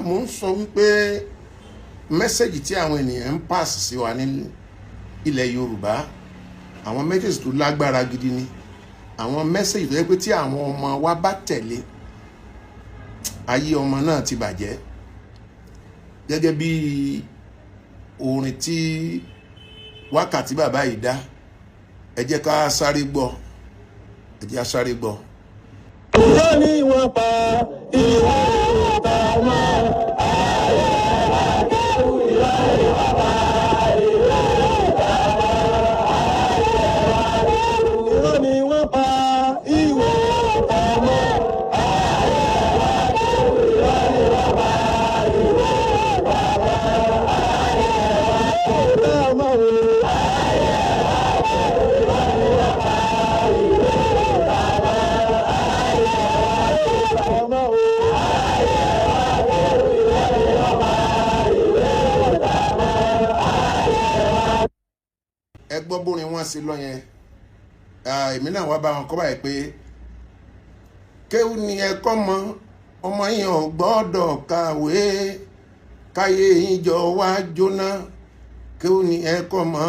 Mo ń sọ wípé mẹ́sẹ̀gì tí àwọn ènìyàn ń pass sí wa ní ilẹ̀ Yorùbá àwọn mẹ́sẹ̀gì tó lágbára gidi ni àwọn mẹ́sẹ̀gì tó yẹ pé tí àwọn ọmọ wa bá tẹ̀lé ayé ọmọ náà ti bàjẹ́ gẹ́gẹ́ bí orin tí wákàtí bàbá yìí dá ẹ jẹ́ ká sáré gbọ́ ẹ jẹ́ ká sáré gbọ́. Ìjọ ni wọ́n pa ìwé ìta wọn. Ayé àkẹ́rù ìwé ìwà ìwé ìta wọn. Ayé àkẹ́rù ìjọ ni wọ́n pa ìwé ìta wọn. Ayé àkẹ́rù ìwé ìwà ìwé ìta wọn. Ayé àkẹ́rù ìta wọn. Ayé àkẹ́rù ìwé ìwà ìwé ìta ẹ gbọ́ bórin wọn sí lọ yẹn èmi náà wá bá wọn kọ́ báyìí pé kéwù ni ẹ̀kọ́ mọ ọmọ yìí ò gbọ́dọ̀ kàwé káyé yìí jọ wá jóná kéwù ni ẹ̀kọ́ mọ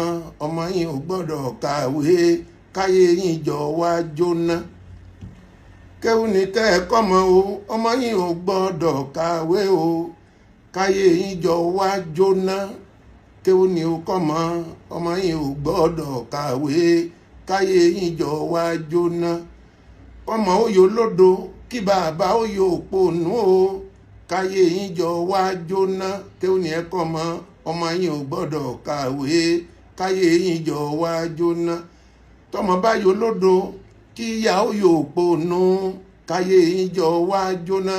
ọmọ yìí ò gbọ́dọ̀ kàwé káyé yìí jọ wá jóná kéwù ni kẹ́ẹ̀kọ́ mọ o ọmọ yìí ò gbọ́dọ̀ kàwé o káyé yìí jọ wá jóná kéwù ni ó kọ́ mọ ọmọ yìí ò gbọ́dọ̀ kàwé káyé yìí jọ wá jóná ọmọ òyò lódo kí bàbá òyò òpònú o káyé yìí jọ wá jóná kéwù ni ẹ kọ́ mọ ọmọ yìí ò gbọ́dọ̀ kàwé káyé yìí jọ wá jóná tọmọ bá yò lódo kí ìyá òyò òpònú káyé yìí jọ wá jóná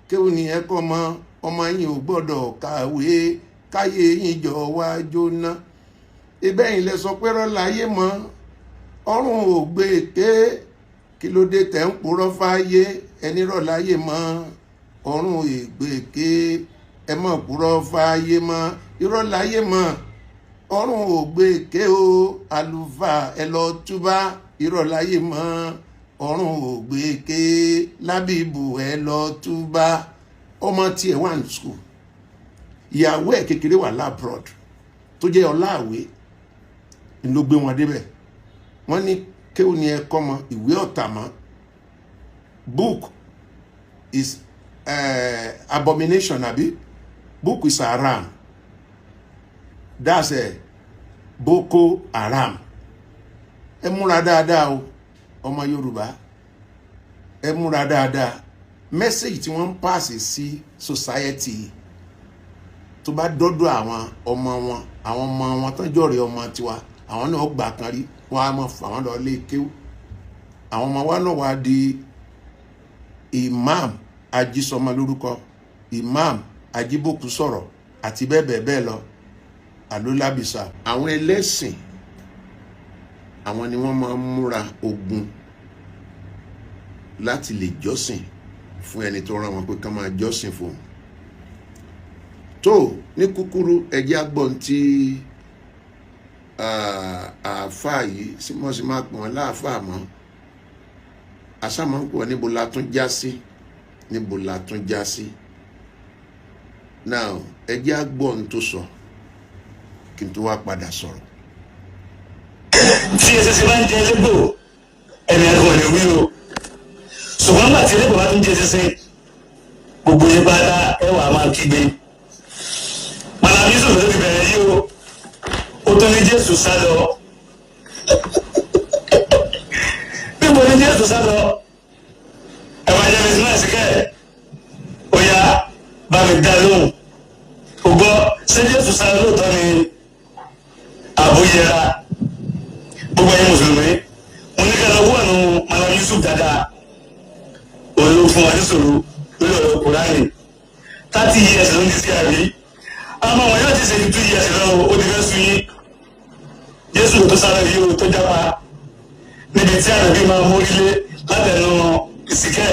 kéwù ni ẹ kọ́ mọ ọmọ yìí ò gbọ́dọ̀ kàwé káyé yìí jọ wá jóná ibẹ̀yìn lẹ sọ pé rọ́láyé mọ́ ọrùn ò gbé ké kí ló dé tẹ̀ ń purọ́ fáyé ẹni rọ́láyé mọ́ ọrùn ò gbé ké ẹ mọ̀ purọ́ fáyé mọ́ irọ́láyé mọ́ ọrùn ò gbé ké o àlùfáà ẹ lọ túbá irọ́láyé mọ́ ọrùn ò gbé ké lábìbù ẹ lọ túbá ọmọ tiẹ̀ wà ní school ìyàwó ẹ̀ kékeré wà labroad tó jẹ́ ọláàwé ló gbé wọn débẹ̀ wọ́n ní kéwù ni ẹ kọ́ mọ ìwé ọ̀tà mọ́ book is abomination àbí book is haram that's Boko Haram ẹ múra dáadáa o ọmọ Yorùbá ẹ múra dáadáa message tí wọ́n ń pàṣẹ sí society tó bá dọ́dọ̀ àwọn ọmọ wọn tó jọ̀rẹ̀ ọmọ tiwa àwọn náà gbà kan rí wọ́n á mọ̀ fà wọ́n lọ lé kéwú àwọn ọmọ wa náà wá di imam ajísọmọ lórúkọ imam ajíbòkú sọ̀rọ̀ àti bẹ́ẹ̀ bẹ́ẹ̀ bẹ́ẹ̀ lọ àlólábìsà àwọn ẹlẹ́sìn àwọn ni wọ́n máa ń múra ogun láti lè jọ́sìn fún ẹni tó rán wọn pé ká máa jọ́sìn fún un tó ní kúkúrú ẹjẹ́ agbọ́n tí àáfàá yìí sí mọ́ sí máa pọ̀ láàfàá mọ́ àsámọ́ ń pọ̀ níbo la tún já sí níbo la tún já sí now ẹjẹ́ agbọ́n tó sọ kí n tó wá padà sọ̀rọ̀. tí ẹsẹ̀ sì máa ń jẹ ẹlẹ́gbò ẹni ẹ̀kọ́ lè wí o ṣùgbọ́n nígbà tí ẹlẹ́gbò bá tún jẹ ẹsẹ̀ gbogbo yẹn bá dá ẹwà máa kígbe Jésù ló ti bẹ̀rẹ̀ yìí o ó tó ní Jésù sá lọ níbo ní Jésù sá lọ ẹ̀wọ̀n ẹ̀jẹ̀ bẹ̀rẹ̀ sí náà síkẹ́ ó yá bá mi dá lóhùn ó gbọ́ ṣé Jésù sá lọ lóòótọ́ ni àbúyẹra gbogbo ẹ̀yin mùsùlùmí mo ní kẹ́lẹ́ owó ẹ̀nu Malam Yusuf dáadáa òun ló fún wa ní sòrò lórí ọ̀rọ̀ Kùránì 30 years ló ń di sí àbí àmọ́ wọn yóò ti ṣe 2 years lọ́wọ́ ó ti fẹ́ sun yín Jésù tó sáré yìí ó tó jápa níbi tí àrẹ̀bí máa mórílé látẹnu ìsìnkẹ́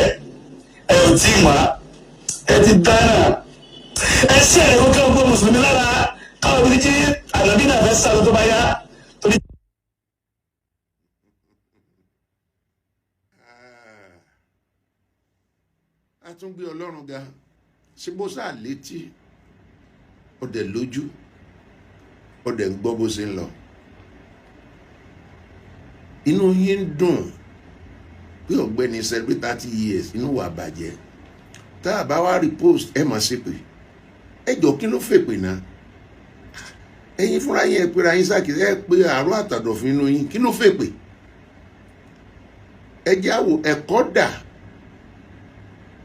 ẹ ò tí ì mọ́ ẹ ti dáná ẹ ṣe ẹ̀rọ kí ọgbọ́n mùsùlùmí lára káwọn ibi tí àrẹ̀bí náà fẹ́ sáré tó bá yá torí. a tún gbé Ọlọ́run ga ṣé bó sáà létí ọdẹ lójú ọdẹ ń gbọ́ bó ṣe ń lọ inú yín ń dùn pé ọ̀gbẹ́ni celebrate 30 years inú wa bàjẹ́ tá a bá wá repost ẹ máa ṣépè ẹ jọ kí ló fèpè náà ẹ̀yin fúnra yín ẹ pera yín sákìsì ẹ pé àárọ̀ àtàdọ̀fín inú yín kí ló fèpè ẹ jẹ́ àwò ẹ̀kọ́ dà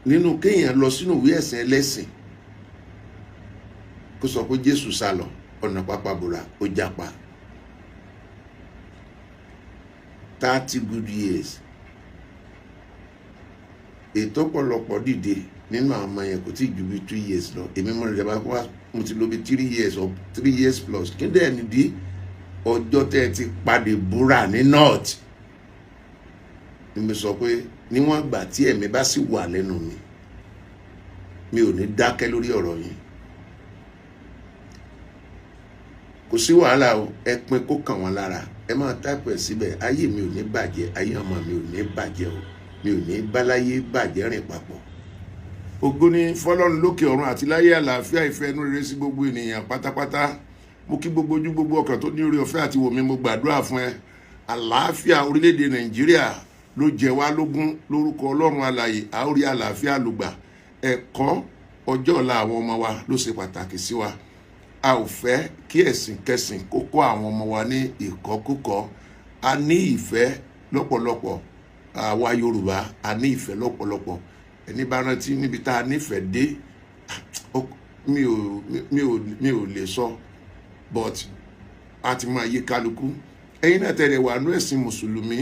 nínú kéèyàn lọ sínú ìwé ẹ̀sìn ẹlẹ́sìn kó sọ pé Jésù sálọ ọ̀nà pápá bòrà ó jápa 30 good years ètò ọ̀pọ̀lọpọ̀ dìde nínú àwọn ọmọ yẹn kò tí ju bí 2 years lọ èmi mọ̀ nígbà wá mo ti lò bí 3 years or 3 years plus kí dẹ̀ nìdí ọjọ́ tẹ́ ẹ ti padì búra ní north ni mo sọ pé níwọ̀n gbà tí ẹ̀mí bá sì wà lẹ́nu mi ò ní dákẹ́ lórí ọ̀rọ̀ yìí kò sí wàhálà o ẹ pin kó kàn wọ́n lára ẹ máa táìpù ẹ̀ síbẹ̀ ayé mi ò ní bàjẹ́ ayé ọmọ mi ò ní bàjẹ́ o mi ò ní báláyé bàjẹ́ rìn papọ̀. Ògo ni fọ́lọ́run lókè ọ̀run àti láyé àlàáfíà ìfẹ́ inú rere sí gbogbo ènìyàn pátápátá mo kí gbogbo ojú gbogbo ọkàn tó ní oore ọ̀fẹ́ àti wò mí mo gbàdúrà fún ẹ àlàáfíà orílẹ̀-èdè Nàìjíríà ló jẹ wá lógún lórúkọ Ọlọ́run alààyè a ó rí àlàáfíà lùgbà ẹ̀kọ́ ọjọ́ ọ̀la àwọn ọmọ wa ló ṣe pàtàkì sí wa a ò fẹ́ kí ẹ̀sìn kẹsìn kó kọ́ àwọn ọmọ wa ní ìkọ́kúkọ a ní ìfẹ́ lọ́pọ̀lọpọ̀ àwa Yorùbá a ní ìfẹ́ lọ́pọ̀lọpọ̀ ẹni bá rántí níbi tá a nífẹ̀ẹ́ dé mi ò lè sọ but a ti máa yí kálukú ẹ̀yin náà tẹ̀lé wà nú ẹ̀sìn mùsùlùmí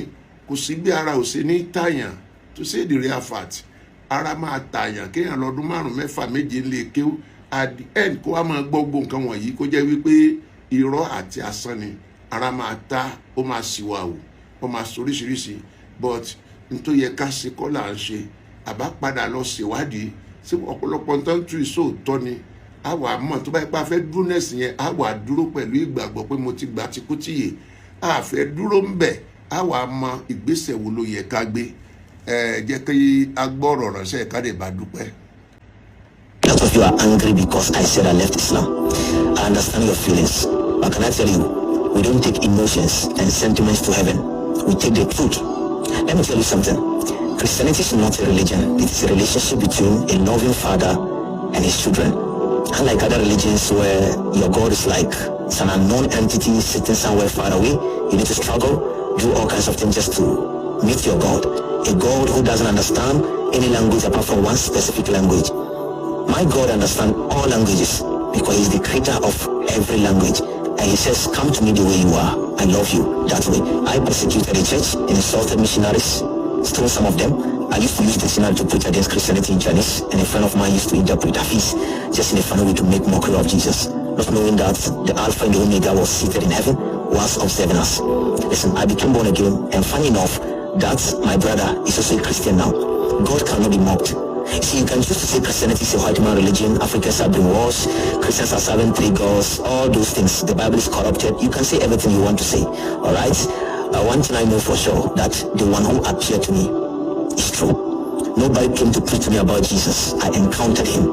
kò sí bí ara ò ṣe ní tàyàn tó ṣe the real fact ara máa tàyàn kéèyàn lọ́dún 5, 6, 7 lè kéwú at the end kó wá máa gbọ́ gbogbo nǹkan wọ̀nyí kó jẹ́ wípé irọ́ àti asán ni ara máa ta ó máa ṣìwàwù ó máa soríṣiríṣi but n tó yẹ ká ṣe kọ́ là ń ṣe àbá padà lọ ṣèwádìí sí ọ̀pọ̀lọpọ̀ nǹkan tú ìṣòótọ́ ni a wà mọ̀ tó bá yẹ pé a fẹ́ dúró nẹ́sìn yẹn a wà dúró pẹ̀lú ìgbàgbọ́ pé mo ti gbà tìkútìyè a fẹ́ dúró ń bẹ̀ a wà mọ ìgbésẹ̀ wo ló yẹ ká gbé jẹ́ kí a gbọ́ ọ̀rọ̀ ránṣẹ́ ká lè bá dúpẹ́. A lot of you are angry because I said I left Islam. I understand your feelings, but can I tell you, we don't take emotions and sentiments to heaven. We take the truth. Let me tell you something. Christianity is not a religion. It is a relationship between a loving father and his children. Unlike other religions where your God is like some unknown entity sitting somewhere far away, you need to struggle, do all kinds of things just to meet your God. A God who doesn't understand any language apart from one specific language. My God understands all languages because he's the creator of every language. And he says, come to me the way you are. I love you that way. I persecuted the church and insulted missionaries, stole some of them. I used to use dictionary to preach against Christianity in Chinese, and a friend of mine used to interpret Hafiz just in a funny way to make mockery of Jesus, not knowing that the Alpha and the Omega was seated in heaven whilst observing us. Listen, I became born again, and funny enough, that my brother is also a Christian now. God cannot be mocked. See, you can choose to say Christianity is a white man religion, Africans have been washed, Christians are serving 3 gods, all those things. The Bible is corrupted. You can say everything you want to say. Alright? One thing I know for sure, that the one who appeared to me is true. Nobody came to preach to me about Jesus. I encountered him.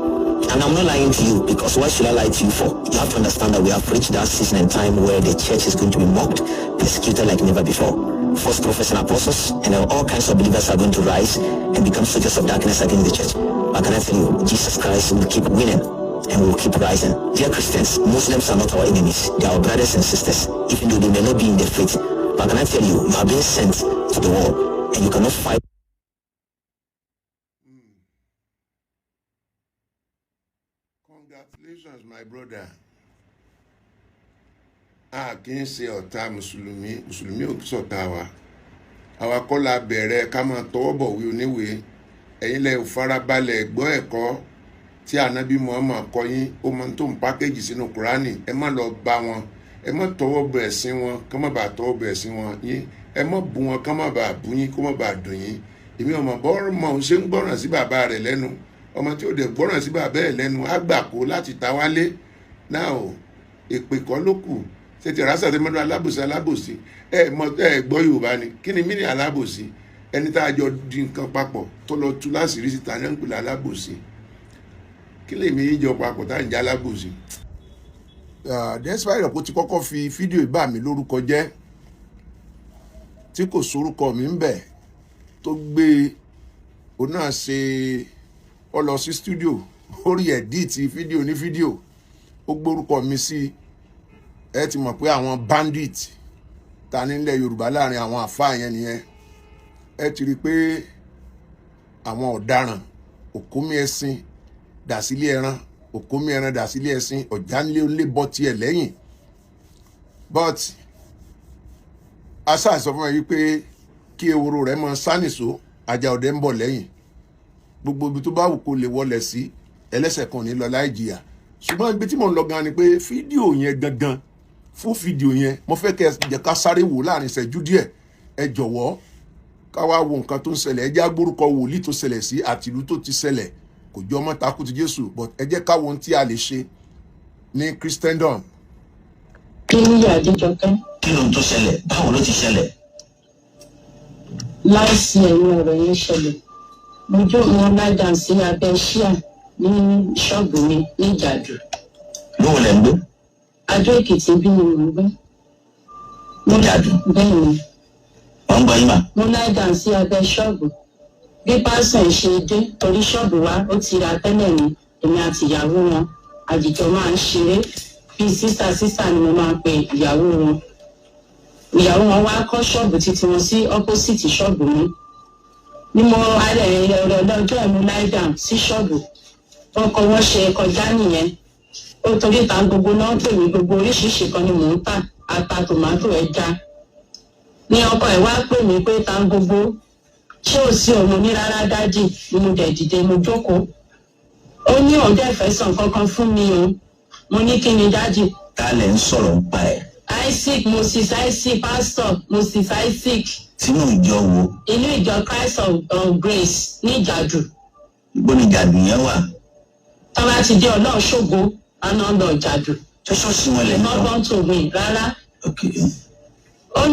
And I'm not lying to you, because why should I lie to you for? You have to understand that we have reached that season and time where the church is going to be mocked, persecuted like never before. False prophets and apostles, and all kinds of believers are going to rise and become soldiers of darkness against the church. But can I tell you, Jesus Christ will keep winning and will keep rising. Dear Christians, Muslims are not our enemies. They are our brothers and sisters, even though they may not be in the faith. But can I tell you, you have been sent to the world, and you cannot fight. Congratulations, my brother. A kì í ṣe ọ̀tá mùsùlùmí ò sọ̀tá wa àwa kọ́ la bẹ̀rẹ̀ ká máa tọwọ́ bọ̀wé oníwèé ẹ̀yin lẹ farabalẹ̀ gbọ́ ẹ̀kọ́ tí ànábì Muhammad kọ́ yín ó mọ tó ń pákéjì sínú Kùránì ẹ má lọ bá wọn ẹ má tọwọ́ bọ̀ ẹ̀sìn wọn ká má bàa tọwọ́ bọ̀ ẹ̀sìn wọn yín ẹ má bú wọn ká má bàa bú yín kó má bàa dùn yín èmi ọmọ bọ́ọ̀rọ̀ mọ̀ ń ṣe ń gbọ́ràn sí bàbá rẹ̀ lẹ́nu ọmọ tí ó dẹ̀ gbọ́ràn sí bàbá ẹ̀ lẹ́nu á gbà kó láti ta wálé náà o èpè kọ́ ló kù ṣe ti rásà tí mo dún alábòsí ẹ gbọ́ Yorùbá ni kí ni mí ní alábòsí ẹni tá a jọ di nǹkan papọ̀ tó lọ tú láṣìírí síta ní ìpìlẹ̀ alábòsí kí lèmi yíjọ papọ̀ tá à ń já lábòsí. despite ọ̀pọ̀ ti kọ́kọ́ fi fídíò ìbá mi lórúkọ jẹ́ tí kò sórúkọ mi ń bẹ̀ tó gbé òun náà ṣe ọ lọ sí studio ó rí ẹ̀díìtì fídíò ní fídíò ó gbórúkọ mi sí ẹ ti mọ̀ pé àwọn bandit ta nílẹ̀ Yorùbá láàrin àwọn àfáà yẹn nìyẹn ẹ ti rí i pé àwọn ọ̀daràn òkómi ẹṣin dà sílé ẹran òkómi ẹran dà sílé ẹṣin ọ̀já nílé ó lé bọ́ tiẹ̀ lẹ́yìn but asa sọ fún mi pé kí ewúro rẹ̀ mọ sánìṣó ajá ọdẹ ń bọ̀ lẹ́yìn gbogbo ibi tó bá wù kó lè wọlé sí ẹlẹ́ṣẹ̀ kan ní lọ láì jìyà ṣùgbọ́n ibi tí mo ń lọ gan ni pé fídíò yẹn gangan fún fídíò yẹn mo fẹ́ kẹ́ ẹ jẹ́ ká sáré wò láàrin ìṣẹ́jú díẹ̀ ẹ jọ̀wọ́ ká wá wo nǹkan tó ń ṣẹlẹ̀ ẹ jẹ́ agbórúkọ wòlíì tó ṣẹlẹ̀ sí àtìlú tó ti ṣẹlẹ̀ kò jọ ọmọ Taku ti Jésù but ẹ jẹ́ ká wo ohun tí a lè ṣe ní Christendom. kí ni Adéjọkẹ́. kí ló ń tó ṣẹlẹ̀ báwo ló ti ṣẹlẹ̀. láìsí ẹ̀yìn ọ̀rọ̀ yẹn ṣẹlẹ̀ mo jó wọn láìdá sí abẹ́ ṣíà ní ṣọ́ọ̀bù mi ní Ìjàdù. lóò lẹ́ ń gbé. Adó Èkìtì bí mi ń gbé. Ìjàdù. bẹ́ẹ̀ ni. wọ́n ń gbọ́ yín mà. mo láìdá sí abẹ́ ṣọ́ọ̀bù bí pásítọ̀ ṣe dé torí ṣọ́ọ̀bù wa ó ti ra tẹ́lẹ̀ ni èmi àti ìyàwó wọn àjìjọ máa ń ṣeré bí sísà ni mo máa ń pe ìyàwó wọn. ìyàwó wọn wá kọ́ ṣọ́ọ̀bù títí wọn sí opposite ṣọ́ọ̀bù mi ni mo alẹ́ ọ̀rọ̀ lọ́jọ́ ẹ̀mú láìdá sí ṣọ́ọ̀bù ọkọ̀ wọn ṣe kọjá nìyẹn ó torí ta gbogbo náà pè mí gbogbo oríṣiríṣi kan ni mò ń tà ata tòmátò ẹja ní ọkọ ẹ̀ wá pè mí pé ta gbogbo ṣé ò sí òun ní rárá dájì ni mo dẹ̀ dìde mo jókòó ó ní òun dẹ̀ fẹ́ sàn kankan fún mi o mo ní kí ni dájì. ta lẹ ń sọ̀rọ̀ ń pa ẹ̀. Isaac Moses Isaac pastor Moses Isaac. sínú ìjọ wo. inú ìjọ Christ of Grace ní Ìjàdù. ibo ni Ìjàdù yẹn wà. tọ́lá ti dé ọlọ́run ṣògo àná lọ Ìjàdù. ṣé ṣọ́ọ̀ṣì wọn lẹ̀ ń lọ. lọ́gbọ́n tó mi rárá. okay. ó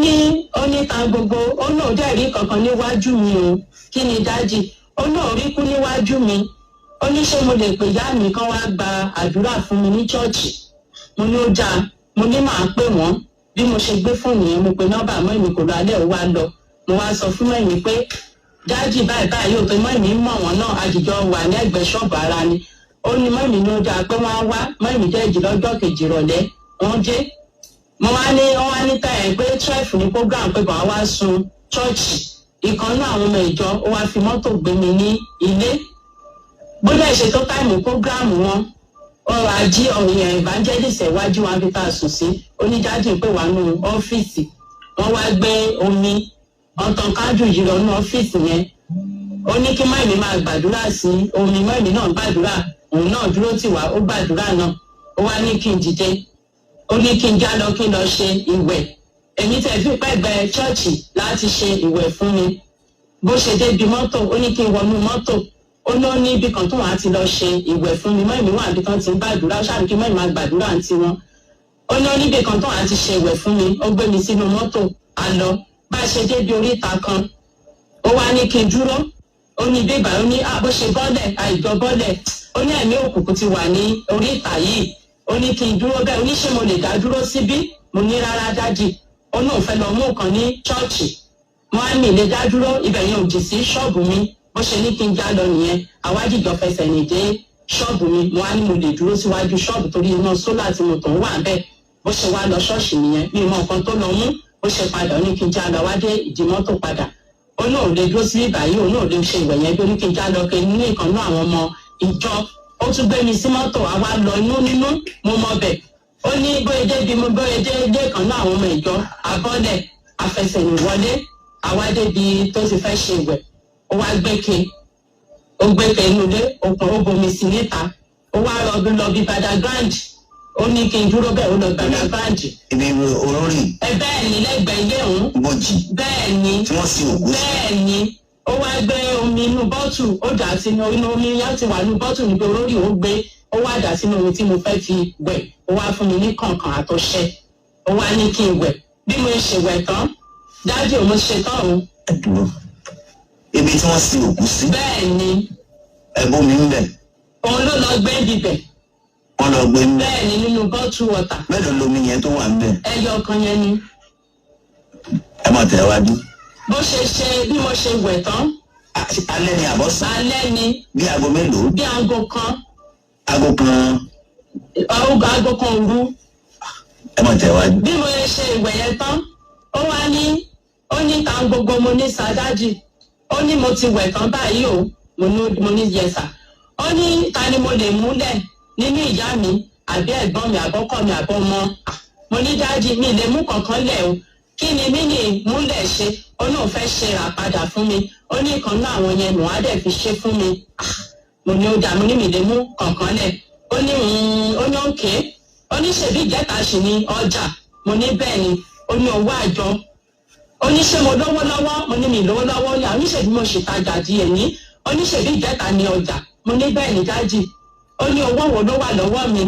ní ta gbogbo ó náà dẹ̀ rí kankan níwájú mi o kí ni dájì ó náà rí kú níwájú mi ó ní ṣé mo lè pè yá mi kán wá gba àdúrà fún mi ní chọ́ọ̀chì mo ní ó dáa mo ní màá pè wọ́n bí mo ṣe gbé fóònù yẹn mo pe nọ́mbà mọ́ èmi kò lọ alẹ́ ò wá lọ mo wá sọ fún mẹ́mi pé dájì báyìí báyìí ò tó mẹ́mi mọ̀ wọ́n náà àjìjọ wà ní ẹgbẹ́ ṣọ́ọ̀bù ara ni ó ní mẹ́mi ní ó dáa pé wọ́n á wá mẹ́mi dẹ́jì lọ́jọ́ kejì rọ̀lẹ́ wọ́n dé mo wá ní táyà pé 12 ní program pé bàá wá sun chọ́ọ̀chì ìkan náà àwọn ọmọ ìjọ ó wá fi mọ́tò gbé mi ní ilé bóyá ìṣe tó táìmù program wọn ọrọ̀ ajé ọ̀yàn evangelist ẹ̀wájú wọn fi ta sùn sí oníjáde pé wà nù ọ́fíìsì wọ́n wá gbé omi ọ̀tàn kájù yìí lọ nù ọ́fíìsì yẹn ó ní kí mọ́ẹ̀mí máa gbàdúrà sí omi mọ́ẹ̀mí náà gbàdúrà òun náà dúró tì wá ó gbàdúrà náà ó wá ní kí n dìde ó ní kí n já lọ kí n lọ ṣe ìwẹ̀ èmi tẹ̀ fi pẹ́gbẹ́ ṣọ́ọ̀ṣì láti ṣe ìwẹ̀ fún mi bó ṣe débi mọ́tò ó ní kí n wọnú mọ́tò ó ní ó ní ibì kan tó wà á ti lọ ṣe ìwẹ̀ fún mi mọ́ìmí wà níbi kan ti ń gbàdúrà ṣáà kí mọ́ìmí máa gbàdúrà àǹtí wọn ó ní ó ní ibì kan tó wà á ti ṣe ìwẹ̀ fún mi ó gbé mi sínú mọ́tò á lọ bá a ṣe débi oríta kan ó wá ní kí n dúró ó ní bébà ó ní bó ṣe bọ́lẹ̀ àìjọ bọ́lẹ̀ ó ní ẹ̀mí òkùnkùn ti wà ní oríta yìí ó ní kí n dúró bẹ́ẹ̀ ó ní ṣé mo lè dá dúró síbí mo ní rárá dájì ó ní òun fẹ́ lọ mú nǹkan ní chọ́ọ̀chì wọ́n á mi lè dá dúró ibẹ̀ yẹn ò jì sí ṣọ́ọ̀bù mi bó ṣe ní kí n já lọ nìyẹn àwájìjọ fẹsẹ̀ rìn dé ṣọ́ọ̀bù mi mo á ní mo lè dúró síwájú ṣọ́ọ̀bù torí iná sólà tí mo tàn wà bẹ́ẹ̀ bó ṣe wá lọ ṣọ́ọ̀ṣì nìyẹn bí mo nǹkan tó lọ mú bó ṣe padà ó ní kí n já lọ wá dé ìdí mọ́tò padà ó ní òun lè dúró sí ibà yìí òun náà lè ṣe ìwẹ̀ yẹn bí ó ní kí n já lọ kí n ní ìkan náà àwọn ọmọ ìjọ ó tún gbé mi sí mọ́tò àwa lọ nínú mo mọ bẹ̀ ó ní bóyá dé kan náà àwọn ọmọ ìjọ abọ́lẹ̀ afẹsẹ̀yìn wọlé àwa débi tó ti fẹ́ ṣe ìwẹ̀ ó wá gbẹ́kẹ̀ inú ilé òkun ó bomi sí níta ó wá lọ bí badagrand ó ní kí n dúró bẹ́ẹ̀ ó lọ badagrand. ibi olórí. bẹ́ẹ̀ ni lẹ́gbẹ̀ẹ́ ilé òun. bọ́jì. bẹ́ẹ̀ ni tí wọ́n sin òkú. bẹ́ẹ̀ ni ó wá gbé omi inú bọ́tù ó dà sínú inú omi yá ti wà nínú bọ́tù níbi olórí ó gbé ó wá dà sínú omi tí mo fẹ́ fi wẹ̀ ó wá fún mi ní kànkàn àtọṣẹ ó wá ní kí n wẹ̀ bí mo ṣe wẹ̀ tán dájú òun ṣe tán òun. ẹ dúró ibi tí wọ́n sin òkú sí. bẹ́ẹ̀ ni. ẹ̀bùn mi ń bẹ̀. òun ló lọ gbé bíbẹ̀. wọ́n lọ gbé ń bẹ̀. bẹ́ẹ̀ ni nínú bottle water. mélòó lomi yẹn tó wà ń bẹ̀? ẹyọ kan yẹn ni. ẹ mọ̀ tẹ̀ wájú. bó ṣe bí mo ṣe wẹ̀ tán. alẹ́ ni àbọ̀sán. alẹ́ ni. bí aago mélòó? bí aago kan. aago kan. aago kan òru. ẹ mọ̀ tẹ̀ wájú. bí mo ṣe ìwẹ̀ yẹn tán ó wá ní ó ní ta gbogbo mo ní sàdájì ó ní mo ti wẹ̀ tán báyìí o mo ní yẹsà ó ní ta ni mo lè múlẹ̀ nínú ìyá mi àbí ẹ̀gbọ́n mi àbọ́kọ mi àbọ́mọ mo ní dájì mi lè mú kankan lẹ̀ o kí ni mí ní múlẹ̀ ṣe ó náà fẹ́ ṣe rà padà fún mi ó ní ìkan náà àwọn yẹn nù á dẹ̀ fi ṣe fún mi mo ní ó dà mo ní mi lè mú kankan lẹ̀ ó ní òkè ó ní ṣèbí ìjẹta sì ní ọjà mo ní bẹ́ẹ̀ ni ó ní owó àjọ ó ní ṣé mo lówó lọ́wọ́ mo ní mi lówó lọ́wọ́ ní àwọn oníṣègùn mo ṣètajà di èní ó ní ṣèbí ìjẹta ní ọjà mo ní bẹ́ẹ̀ ni dájì ó ní owó wo ló wà lọ́wọ́ mi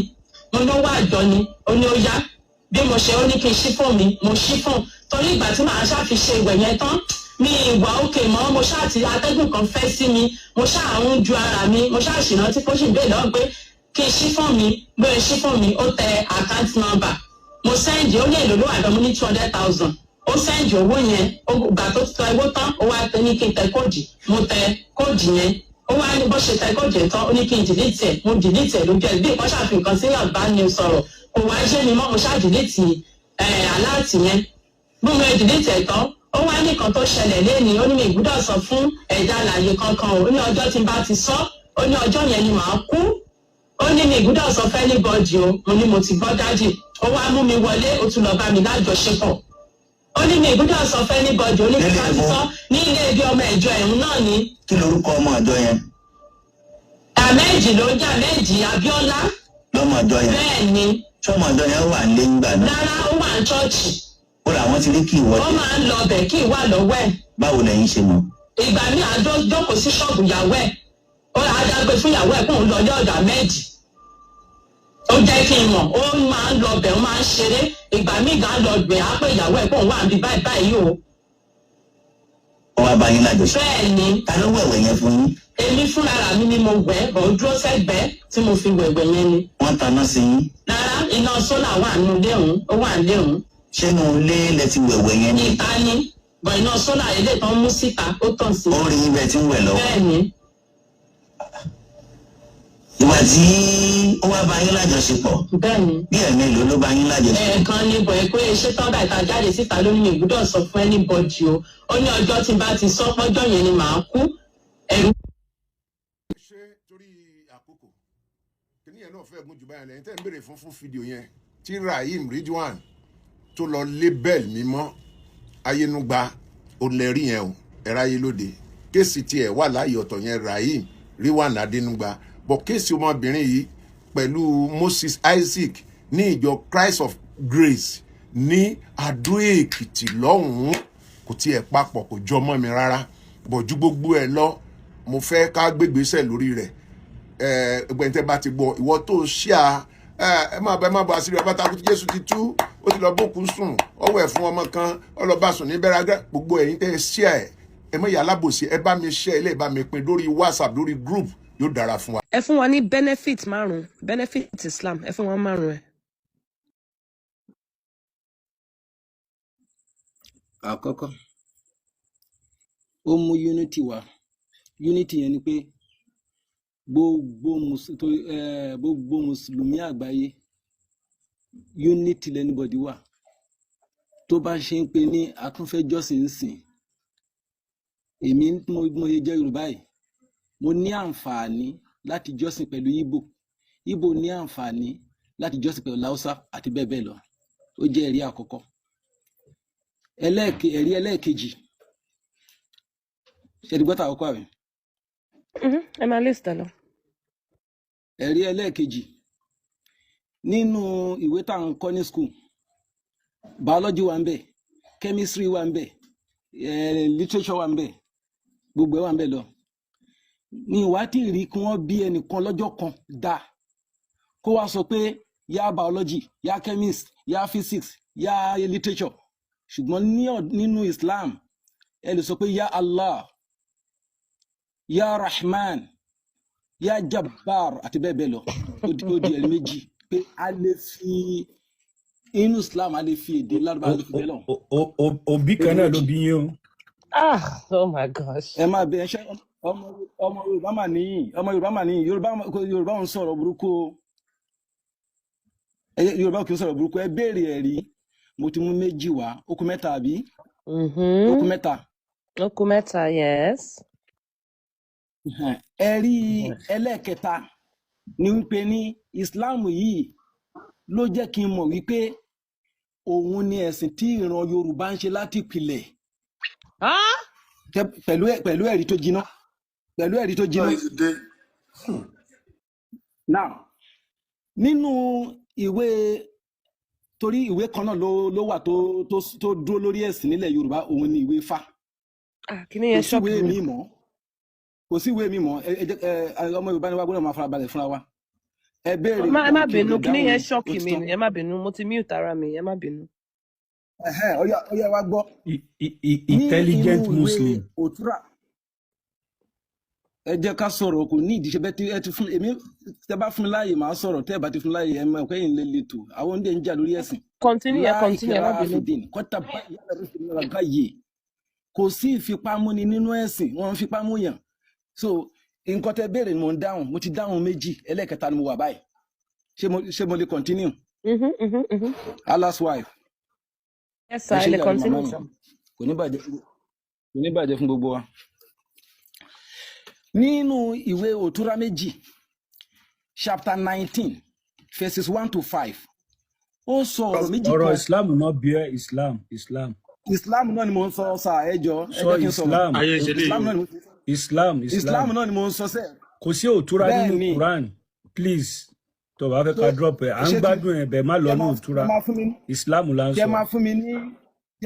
mo lówó àjọ ni ó ní ó yá bí mo ṣe ó ní kí n ṣí fún mi mo ṣí fún torí ìgbà tí màá ṣáà fi ṣe ìwẹ̀ yẹn tán mi ìwà òkè mọ́ mo ṣáà ti atẹ́gùn kan fẹ́ sí mi mo ṣáà ń ju ara mi mo ṣáà ṣìnà tí kò sì ń bèèrè lọ́wọ́ pé kí n ṣí fún mi bóyá ṣí fún mi ó tẹ account number mo sẹ́ǹdì ó lè lò ló wà lọ mo ní 200,000 ó sẹ́ǹdì owó yẹn gbà tó ti tọ owó tán ó wá tẹ ní kí n tẹ kóòdì mo tẹ kóòdì yẹn ó wá ní bó ṣe tẹ kóòdì yẹn tán ó ní kí n dìlítì ẹ̀ mo dìlítì ẹ̀ lójú ẹ̀ bí nǹkan ṣàfihàn sí ọ̀bá ni sọ̀rọ̀ kò wá ṣe mi mọ́ mo ṣáà dìlítì aláàtì yẹn bí mo dìlítì ẹ̀ tán ó wá ní kan tó ṣẹlẹ̀ lẹ́ni ó ní mi ìgbúdọ̀ sọ fún ẹ̀dá àlàyé kankan ó ní ọjọ́ tí n bá ti sọ ó ní ọjọ́ yẹn ni màá kú ó ní mi ìgbúdọ̀ sọ fẹ́ ní bọ́ọ̀dì o mo ní mo ti gbọ́ dájì ó wá mú mi wọlé ó tún lọ bá mi lájọṣepọ̀ ó ní mi ìgbúdọ̀ sọ fẹ́ ní bọ́ọ̀dì ó ní kí wọ́n ti sọ ní ilé ibi ọmọ ìjọ ẹ̀hún náà ni. kí lorúkọ ọmọ àjọ yẹn? àmẹ́jì ló jẹ́ àmẹ́jì Abíọ́lá. lọ́mọ àjọ yẹn? bẹ́ẹ̀ ni. sọ́mọ àjọ yẹn wà ní ìgbà náà? rárá ó wà ní ṣọ́ọ̀ṣì. ó làwọn ti rí kí ìwọ́de. ó máa ń lọ bẹ̀ kí ìwà lọ́wọ́ ẹ̀. báwo lẹ̀yin ṣe mọ̀? ìgbà mi àjọ jókòó sí ṣọ́ọ̀bù ìyàwó ẹ̀ ó adágbé fún ìyàwó ẹ̀ kóun lọ ilé ọ̀dọ̀ àmẹ́jì ó jẹ́ kí n mọ̀ ó máa ń lọ bẹ̀ ó máa ń ṣeré ìgbà míì gan lọ gbẹ̀ á pé ìyàwó ẹ̀ kóun wà níbi báyìí báyìí o. ó wá bá yín lájọṣepọ̀? bẹ́ẹ̀ ni. ta ló wẹ̀wẹ̀ yẹn fún yín? èmi fúnra mi ni mo wẹ̀ ọ̀ dúró sẹ́gbẹ̀ẹ́ tí mo fi wẹ̀wẹ̀ yẹn ni. wọ́n taná sí yín? rárá iná sólà wà nínú ilé òun ó wà nílé òun. ṣé inú ilé lẹ ti wẹ̀wẹ̀ yẹn ni? ìta ni bọ̀ iná sólà ilé tán mú síta ó tàn sí. ó rí ibẹ̀ tí ń wẹ̀ lọ. bẹ́ẹ̀ ni. ìwà tí ó wá bá yín lájọṣepọ̀? bẹ́ẹ̀ ni. bí ẹ̀mélòó ló bá yín lájọṣepọ̀? ẹ̀ẹ̀kan ni bọ̀ ẹ̀ pé iṣẹ́ tán bá ìta jáde síta lónìí mi ìgbúdọ̀ sọ fún anybody o ó ní ọjọ́ tí n bá ti sọ pọ́jọ́ yẹn ni màá kú ẹ̀rù. ṣé torí àkókò kìnìún yẹn náà fẹ́ gùn jù báyìí lẹ́yìn tẹ́ ń béèrè fún fídíò yẹn tí Rahim Ridwan tó lọ lébẹ́l mímọ́ ayénúgba olẹ́rí yẹn o ẹ̀rọ ayé lóde kéèsì tiẹ̀ wà láàyè ọ̀tọ̀ yẹn Rahim Ridwan adénúgba bọ̀ kéèsì ọmọbìnrin yìí pẹ̀lú Moses Isaac ní ìjọ Christ of Grace ní Adó Èkìtì lọ́hùn-ún kò tiẹ̀ papọ̀ kò jọ mọ́ mi rárá bọ̀ ju gbogbo ẹ̀ lọ mo fẹ́ ká gbégbésẹ̀ lórí rẹ̀ ẹgbẹ̀ntẹ́ bá ti gbọ́ ìwọ tó ṣíà ẹ má bọ̀ àṣírí ọba Taku tí Jésù ti tú ó ti lọ bókun sùn ọwọ́ ẹ̀ fún ọmọ kan ọlọ́ba sùn ní bẹ́rágá gbogbo ẹ̀yin tẹ́ ẹ ṣíà ẹ mọ̀ ìyá alábòsí ẹ bá mi ṣẹ́ ilé ẹ bá mi pín lórí WhatsApp lórí group yóò dára fún wa. ẹ fún wa ní benefit 5 benefit Islam ẹ fún wa 5 ẹ. àkọ́kọ́ ó mú unity wá unity yẹn ni pé gbogbo mùsùlùmí àgbáyé unity lẹ́nibọ̀dì wà tó bá ṣe ń pe ní atúnfẹ́jọ́sìn sìn èmi mo jẹ́ Yorùbá yìí mo ní àǹfààní láti jọ́sìn pẹ̀lú Ìgbò ní àǹfààní láti jọ́sìn pẹ̀lú Haúsá àti bẹ́ẹ̀ bẹ́ẹ̀ lọ ó jẹ́ ẹ̀rí àkọ́kọ́. ẹ̀rí ẹlẹ́ẹ̀kejì ṣẹ̀dígbọ́tà àkọ́kọ́ àwẹ̀. ẹ máa lè sítà lọ. ẹ̀rí ẹlẹ́ẹ̀kejì nínú ìwé tá à ń kọ́ ní school biology wà ń bẹ̀ chemistry wà ń bẹ̀ literature wà ń bẹ̀ gbogbo ẹ̀ wà ń bẹ̀ lọ. ní ìwádìí rí kí wọ́n bí ẹnìkan lọ́jọ́ kan dá kó wá sọ pé yá biology yá chemist yá physics yá literature ṣùgbọ́n nínú Islam ẹ lè sọ pé yá Allah yá Rahman yá Jabbar àti bẹ́ẹ̀ bẹ́ẹ̀ lọ ó di ẹ̀rí méjì pé a lè fi inú Islam a lè fi èdè Lárúbáwá lè fi bẹ́ẹ̀ lọ. Òbí kan náà ló bí yín o. Oh my gosh. ẹ máa bẹ ẹṣẹ ọmọ Yorùbá mà níyìn Yorùbá ń sọ̀rọ̀ burúkú o. Yorùbá kì í sọ̀rọ̀ burúkú ẹ béèrè ẹ̀rí mo ti mú méjì wá ó kù mẹ́ta àbí. Ó kù mẹ́ta. Ó kù mẹ́ta, yes. Ẹ̀rí ẹlẹ́ẹ̀kẹta ni wípé ní Islam yìí ló jẹ́ kí n mọ̀ wípé òun ni ẹ̀sìn tí ìran Yorùbá ń ṣe láti ìpìlẹ̀. Pẹ̀lú ẹ̀rí tó jiná. Now nínú ìwé torí ìwé kan náà ló wà tó dúró lórí ẹ̀sìn nílẹ̀ Yorùbá òun ni ìwé Ifá. Kí ni yẹn ṣọ́ọ̀kì mi? Kò sí ìwé mi mọ́ ọmọ Yorùbá ni wá gbọ́dọ̀ máa farabalẹ̀ fúnra wa. Ẹ béèrè ẹ má bínú, kí ni yẹn ṣọ́ọ̀kì mi? Ẹ má bínú, mo ti mute ara mi, ẹ má bínú. Ọya wa gbọ́. Intelligent Muslim. Òtúrà ẹ jẹ́ ká sọ̀rọ̀ kò ní ìdíṣẹ́ bẹ́ẹ̀ tí ẹ ti fún èmi tẹ́ bá fún mi láàyè máa sọ̀rọ̀ tẹ́ ẹ bá ti fún mi láàyè ẹ máa kẹ́yìn lè le tò àwọn oúnjẹ ń jà lórí ẹ̀sìn. Continue, ẹ má bínú. Kọ́tà báyìí kò sí ìfipámúni nínú ẹ̀sìn wọ́n ń fipámú yàn. So nǹkan tẹ́ béèrè ni mo ń dáhùn mo ti dáhùn méjì ẹlẹ́ẹ̀kẹta ni mo wà báyìí ṣé mo lè continue. Allah's wife. Yes sir, ẹ lè continue sir. Kò ní bàjẹ́ fún gbogbo wa. Nínú ìwé Òtúrá méjì chapter 19 verses 1 to 5 ó sọ ọ̀rọ̀ méjì kan. Ọ̀rọ̀ Islam náà bí ẹ Islam náà ni mo ń sọ sá ẹjọ́ sọ Islam náà ni mo ń sọ sẹ́. kò sí Òtúrá nínú Quran please tó bá fẹ́ ká drop ẹ̀ à ń gbádùn ẹ̀ bẹ́ẹ̀ má lọ ní Òtúrá Islam là ń sọ. jẹ́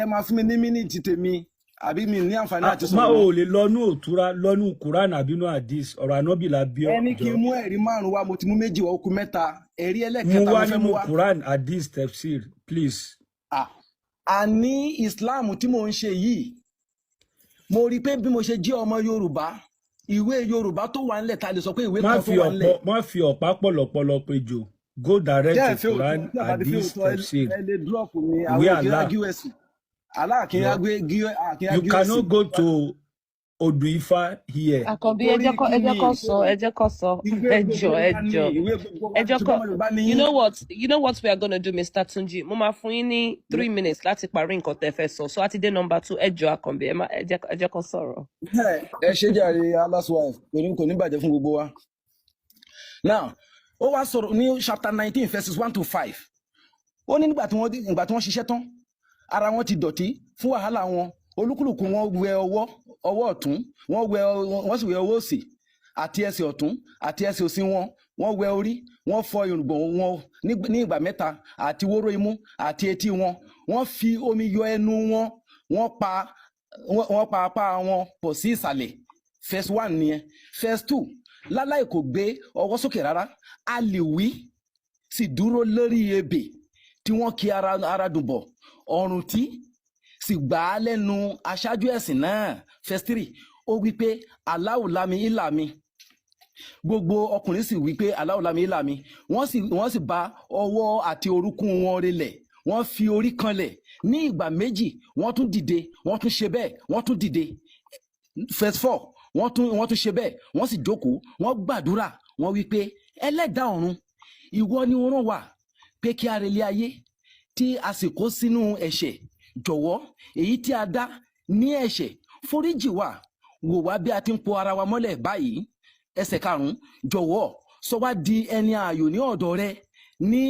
máa fún mi ní mínítì tèmi àbí mi ní àǹfààní àti sọ̀rọ̀. má o lè lọ́nú Òtúrá lọ́nú Quran àbínú hadith ọ̀rọ̀ ànábì la bí ọjọ́. ẹni kí n mú ẹ̀rí márùn-ún wá mo ti mú méjì wá ó kù mẹ́ta ẹ̀rí ẹlẹ́kẹta mo fẹ́ mú wá. Quran hadith tafsir please. Àní Islam tí mo ń ṣe yìí mo rí pé bí mo ṣe jẹ́ ọmọ Yorùbá ìwé Yorùbá tó wà nílẹ̀ ta lè sọ pé ìwé kan tó wà nílẹ̀. má fi ọ̀pá pọ̀lọ̀pọ̀lọ̀ péjọ go direct to Quran hadith tafsir ìwé Allah. You cannot go to Odu Ifa here. Àkànbí ẹ jẹ́ kó sọ you know what we are gonna do, Mr. Tunji? Mo máa fún yín ní 3 minutes láti parí nǹkan tẹ́ fẹ́ sọ. So àti dé number 2 ẹ jọ̀ọ́ Àkànbí ẹ jẹ́ kó sọ̀rọ̀. Ẹ ṣe jàre Allah's wife kò ní bàjẹ́ fún gbogbo wa. Now ó wá sọ̀rọ̀ ní chapter 19 verses 1 to 5. Ó ní nígbà tí wọ́n ṣiṣẹ́ tán ara wọn ti dọ̀tí fún wàhálà wọn olúkúlùkù wọn wẹ ọwọ́ ọ̀tún wọ́n sì wẹ ọwọ́ òsì àti ẹsẹ̀ ọ̀tún àti ẹsẹ̀ òsì wọ́n wẹ orí wọ́n fọ irùngbọ̀n wọn ní ìgbà mẹ́ta àti wóró imú àti etí wọn wọ́n fi omi yọ ẹnu wọn wọ́n pa apá wọn pọ̀ sí ìsàlẹ̀. Verse 1 nìyẹn. Verse 2 láláì kò gbé ọwọ́ sókè rárá a lè wí sì dúró lórí ebè tí wọ́n kì ara dùn bọ̀ ọrùn tí sì gbà á lẹ́nu aṣáájú ẹ̀sìn náà. Verse 3 ó wí pé Allahu lami ìlà mi gbogbo ọkùnrin sì wí pé Allahu lami ìlà mi wọ́n sì bá ọwọ́ àti orúnkún wọn relẹ̀ wọ́n fi orí kanlẹ̀ ní ìgbà méjì wọ́n tún dìde wọ́n tún ṣe bẹ́ẹ̀ wọ́n tún dìde. Verse 4 wọ́n tún ṣe bẹ́ẹ̀ wọ́n sì jókòó wọ́n gbàdúrà wọ́n wí pé ẹlẹ́dàá ọ̀run ìwọ ni ó rán wa pé kí a relé ayé tí a sì kó sínú ẹ̀ṣẹ̀ jọ̀wọ́ èyí tí a dá ní ẹ̀ṣẹ̀ foríjì wa wò wá bí a ti ń po ara wa mọ́lẹ̀ báyìí. Ẹsẹ̀ 5 jọ̀wọ́ sọ wá di ẹni ààyò ní ọ̀dọ̀ rẹ ní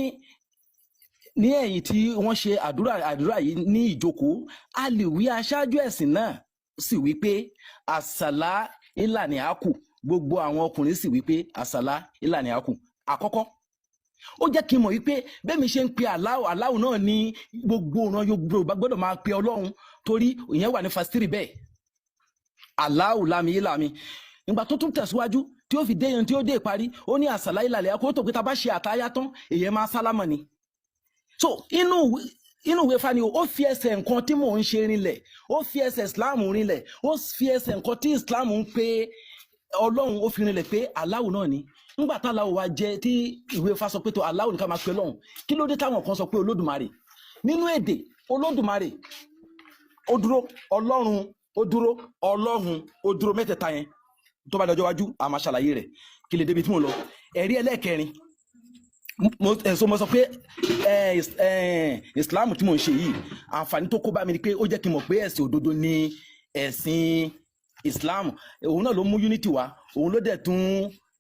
ẹ̀yìn tí wọ́n ṣe àdúrà yìí ní ìjókòó. A lè wí aṣáájú ẹ̀sìn náà sì wí pé àsàlá ìlànà àkù gbogbo àwọn ọkùnrin sì wí pé àsàlá ìlànà àkù. Àkọ́kọ́ ó jẹ́ kí n mọ̀ wípé bẹ́ẹ̀ mi ṣe ń pe Allahu náà ní gbogbo ọ̀ràn Yorùbá gbọ́dọ̀ máa pe Ọlọ́run torí ìyẹn wà ní verse 3 bẹ́ẹ̀ Allahu lami ìlàmi. Ìgbà tó tún tẹ̀síwájú tí ó fi dé yẹn tí ó dé ìparí ó ní àsàlá ìlàlẹ̀ àkó tó pé ta bá ṣe àtáyá tán èyẹ máa sálámà ni. So inú ìwé Ifá ni ó fi ẹsẹ̀ nǹkan tí mò ń ṣe rinlẹ̀ ó fi ẹsẹ̀ Islam rinlẹ̀ ó fi ẹsẹ̀ nǹkan tí Islam ń pe Ọlọ́run ó fi rinlẹ̀ pé Allahu náà ni nígbà tá Allahu wa jẹ́ tí ìwé Ifá sọ pé tó Allahu ní ká máa pe Ọlọ́run kí ló dé táwọn kan sọ pé Olódùmarè nínú èdè Olódùmarè ó dúró Ọlọ́run ó dúró Ọlọ́run ó dúró mẹ́tẹ̀ẹ̀ta yẹn tó bá dọjọ́ wájú a máa ṣàlàyé rẹ̀ kí lè débi tí mo lọ ẹ̀rí ẹlẹ́ẹ̀kẹrin mo sọ pé Islam tí mo ń ṣe yìí àǹfààní tó kó bá mi ni pé ó jẹ́ kí n mọ̀ pé ẹ̀sìn òdodo ni ẹ̀sìn Islam òun náà ló mú unity wá òun ló dẹ̀ tún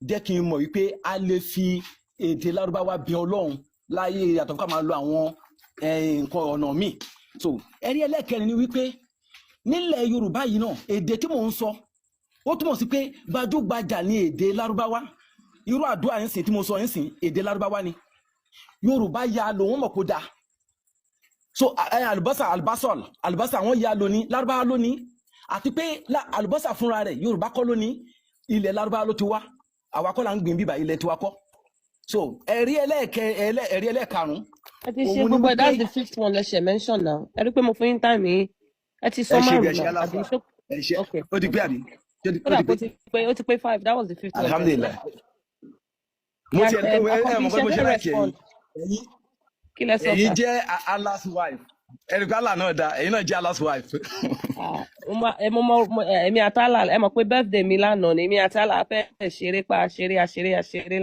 jẹ́ kí n mọ̀ wípé a lè fi èdè Lárúbáwá bí Ọlọ́run láyé yàtọ̀ ká máa lo àwọn nǹkan ọ̀nà míì so ẹ̀rí ẹlẹ́ẹ̀kẹrin ni wípé nílẹ̀ Yorùbá yìí náà èdè tí mò ń sọ ó túmọ̀ sí pé gbajúgbajà ní èdè Lárúbáwá irú àdúrà yín sìn tí mo sọ yín sìn èdè Lárúbáwá ni Yorùbá ya lò wọ́n mọ̀ kó dáa so àlùbọ́sà wọ́n ya lò ní Lárúbáwá lónìí àti pé àlùbọ́sà fúnra rẹ̀ Yorùbá kọ́ lónìí ilẹ̀ Lárúbáwá ló ti wá àwa kọ́ là ń gbìn bíbà ilẹ̀ tiwa kọ́ so ẹ̀rí ẹlẹ́ẹ̀karùn-ún. ẹ ti ṣe gbogbo ẹ that's the fifth one lẹ ṣe mention now ẹ rí pé mo fún yín time yìí ẹ ti sọ márùn náà àbí ṣó okay ó ti pé àbí ó ti pé 5 that was the fifth one. Alhamdulillah mo ti ẹ mọ̀ pé mo ṣe láti ẹ̀yin jẹ́ Allah's wife ẹ̀rí pé Allah náà da ẹ̀yin náà jẹ́ Allah's wife. èmi àtàlà ẹ mọ̀ pé birthday mi lánàá ni èmi àtàlà fẹ́ ṣeré pa àṣeré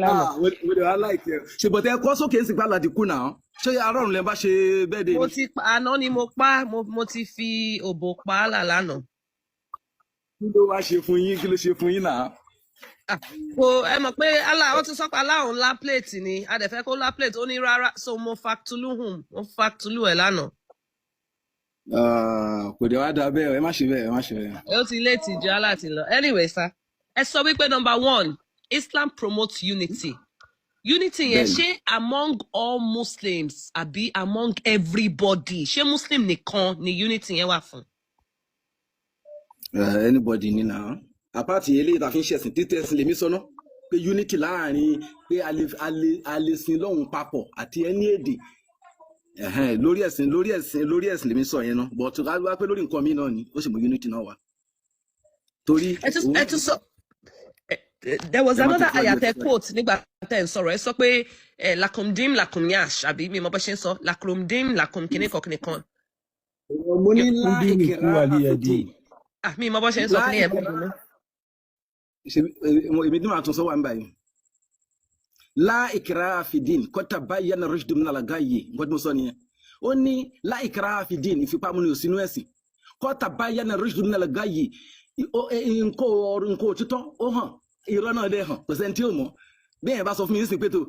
lánàá. mo lè wá láìpẹ́ ṣùgbọ́n tẹ kọ́ sókè ń sìnkú àlàdì kù náà ṣé arọ́run lè bá ṣe birthday ni. àná ni mo pa mo ti fi òbò pa á là lánàá. kí ló wá ṣe fún yín kí ló ṣe fún yín náà. kò ẹ mọ̀ pé Allah ó ti sọ pé Allah òun lá plate ni a dẹ̀ fẹ́ kó lá plate ó ní rárá so mo factulu ẹ̀ lánàá. kò dé wá da bẹ́ẹ̀ ẹ má ṣe bẹ́ẹ̀ ó ti lé tìjọ́ láti lọ anyway sir ẹ sọ wípé number 1 Islam promotes unity yẹn ṣé among all Muslims àbí among everybody ṣé Muslim nìkan ni unity yẹn wà fún. Anybody ni na apáàtì eléyìí tá a fi ń ṣẹ̀sìn títẹ̀ ẹ̀sìn lèmi sọ́nà pé unity láàrin pé a lè sin lọ́hùn papọ̀ àti ẹni èdè lórí ẹ̀sìn lèmi sọ yẹn náà but wá pé lórí nǹkan mi náà ni ó sì mú unity náà wá. torí ẹ tún sọ there was another ayatollah quote nígbà tẹ́ ń sọ̀rọ̀ ẹ sọ pé lakumdim lakumyash àbí mi mọ̀ bó ṣe ń sọ lakumdim lakum kìnìkan. mo ní láìkìrá àfìdí. mi mọ̀ bó ṣe ń sọ kí ni ẹ̀ bọ́ bọ́ èmi tí màá tún sọ wà ń báyìí la ikraha fi din qad tabayyana rushdu min al-ghayy nǹkan tí mo sọ nìyẹn ó ní la ikraha fi din ìfipámúni ò sínú ẹ̀sìn qad tabayyana rushdu min al-ghayy nǹkan òtítọ́ ó hàn irọ́ náà dẹ̀ hàn kò sẹ́ni tí ó mọ̀ bí ẹ̀ bá sọ fún mi nísìnyí pé tó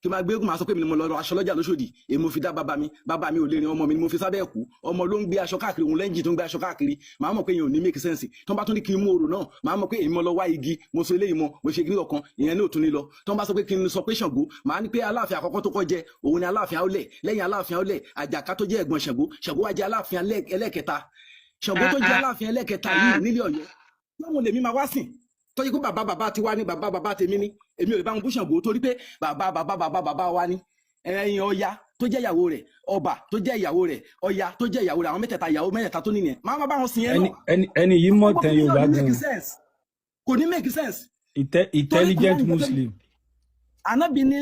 kí n máa gbé máa sọ pé mi ni mo lọ aṣọ lọ́jà lóṣòdì èmi mo fi dá bàbá mi ò lè rìn ọmọ mi ni mo fi sábẹ́ ẹ̀kú ọmọ ló ń gbé aṣọ káàkiri òun lẹ́yìn tó ń gbé aṣọ káàkiri màá mọ̀ pé èèyàn ò ní make sense tó ń bá tún ní kí n mú òrò náà màá mọ̀ pé èmi mo lọ wá igi mo so eléyìí mo ṣe kíní ọ̀kan ìyẹn ní òtún ní lọ tó ń bá sọ pé kí n sọ pé Ṣàngó màá ní pé Aláàfin àkọ́kọ́ tó kọ́ jẹ òun ni Aláàfin Àólẹ̀ lẹ́yìn Aláàfin Àólẹ̀ Àjàká tó jẹ́ ẹ̀gbọ́n Ṣàngó wá jẹ́ Aláàfin ẹlẹ́kẹta Ṣàngó tó jẹ́ Aláàfin ẹlẹ́kẹta yìí nílé Ọ̀yọ́ lọ́wọ́n lèmi máa wá sìn tọ́jú pé bàbá ti wá ní bàbá tèmi ní èmi ò lè bá wọn bú Ṣàngó torí pé bàbá wa ní ẹ̀yìn Ọya tó jẹ́ ìyàwó rẹ̀ Ọba tó jẹ́ ìyàwó rẹ̀ Ọya tó jẹ́ ìyàwó rẹ̀ àwọn ìyàwó mẹ́tẹ̀ẹ̀ta tó nìyẹn máa bá wọn sìn yẹn lọ. ẹni yìí mọ̀ tẹ̀ Yorùbá gan kò ní make sense. intelligent Muslim. Ànábì ní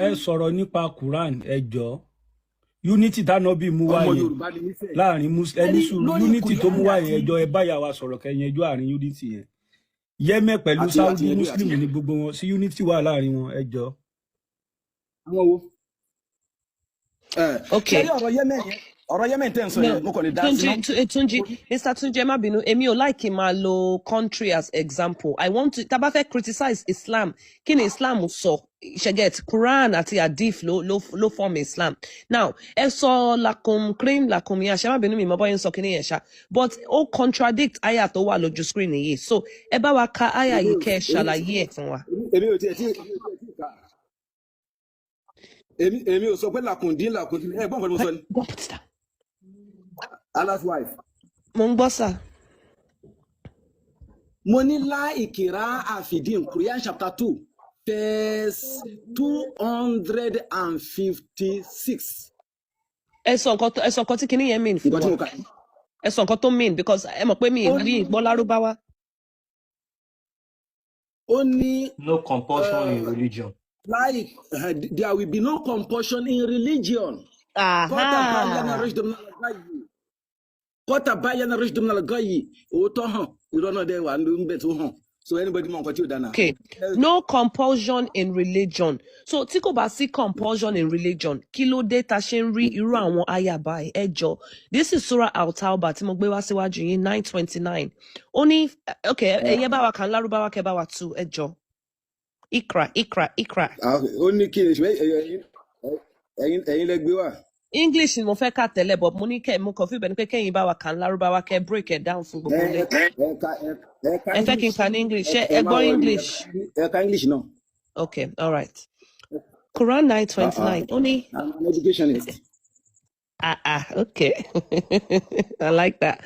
ẹ sọ̀rọ̀ nípa Quran ẹ jọ̀ọ́ unity dáná bí mú wáyé láàrin ẹni sùúrù unity tó mú wáyé ẹjọ́ ẹ báyà wa sọ̀rọ̀ kẹyìn ẹjọ́ àárín unity yẹn Yemen pẹ̀lú Saudi Muslim ní gbogbo wọn sí unity wà láàrin wọn ẹjọ́. àwọn wo okay ọ̀rọ̀ Yemen tẹ́ ń sọ yẹn mo kàn lè dá sí náà. Túnjí Mr. Túnjí ẹ má bínú èmi ò like máa lo country as example I want to tá bá fẹ́ criticize Islam kí ni Islam sọ ṣẹgẹt Quran àti hadith ló form Islam now ẹ sọ lakum cream lakum yẹn ṣe má bínú mi mọ bọ́yìn sọ kí ni yẹn ṣá but ó contradict aya tó wà lójú screen yìí so ẹ bá wa ka aya yìí kẹ́ ẹ ṣàlàyé ẹ̀ fún wa. èmi ò sọ pé làkùndín ẹ gbọ́n fún mi sọ ni. Allah's wife. mo ń gbọ́ sà. mo ní la ikraha fi din Quran chapter 2 verse 256. ẹ sọ nǹkan tí kinní yẹn mean fún wa ẹ sọ nǹkan tó mean because ẹ mọ̀ pé mi ì gbọ́ Lárúbáwá. Only no compulsion in religion. Like there will be no compulsion in religion. Aha. So anybody Okay, no compulsion in religion. So tí kò bá sí compulsion in religion, kí ló dé tá ṣe ń rí irú àwọn àyà báyìí? Ẹ jọ̀ọ́. This is Surah Al-Tawbah tí mo gbé wá síwájú yín 929. Ó ní okay, ẹ̀yẹ́ bá wa kàn lárúbáwá kẹ́ bá wa tú, ẹ jọ̀ọ́. Ikra. Ó ní kí ẹ̀yin lẹ gbé wá. English ni mo fẹ́ kà tẹ́lẹ̀, but mo ní kẹ́ mo kàn fi bẹ̀ ni pé kẹ́yìn bá wa kàn lárúbáwá kẹ́ break it down fún gbogbo ilé. Ẹ fẹ́ kí n kà ní English. Ṣé ẹ gbọ́ English? Ẹ ka English náà. Okay, all right. Quran 929. Only. I'm an educationist. Okay. I like that.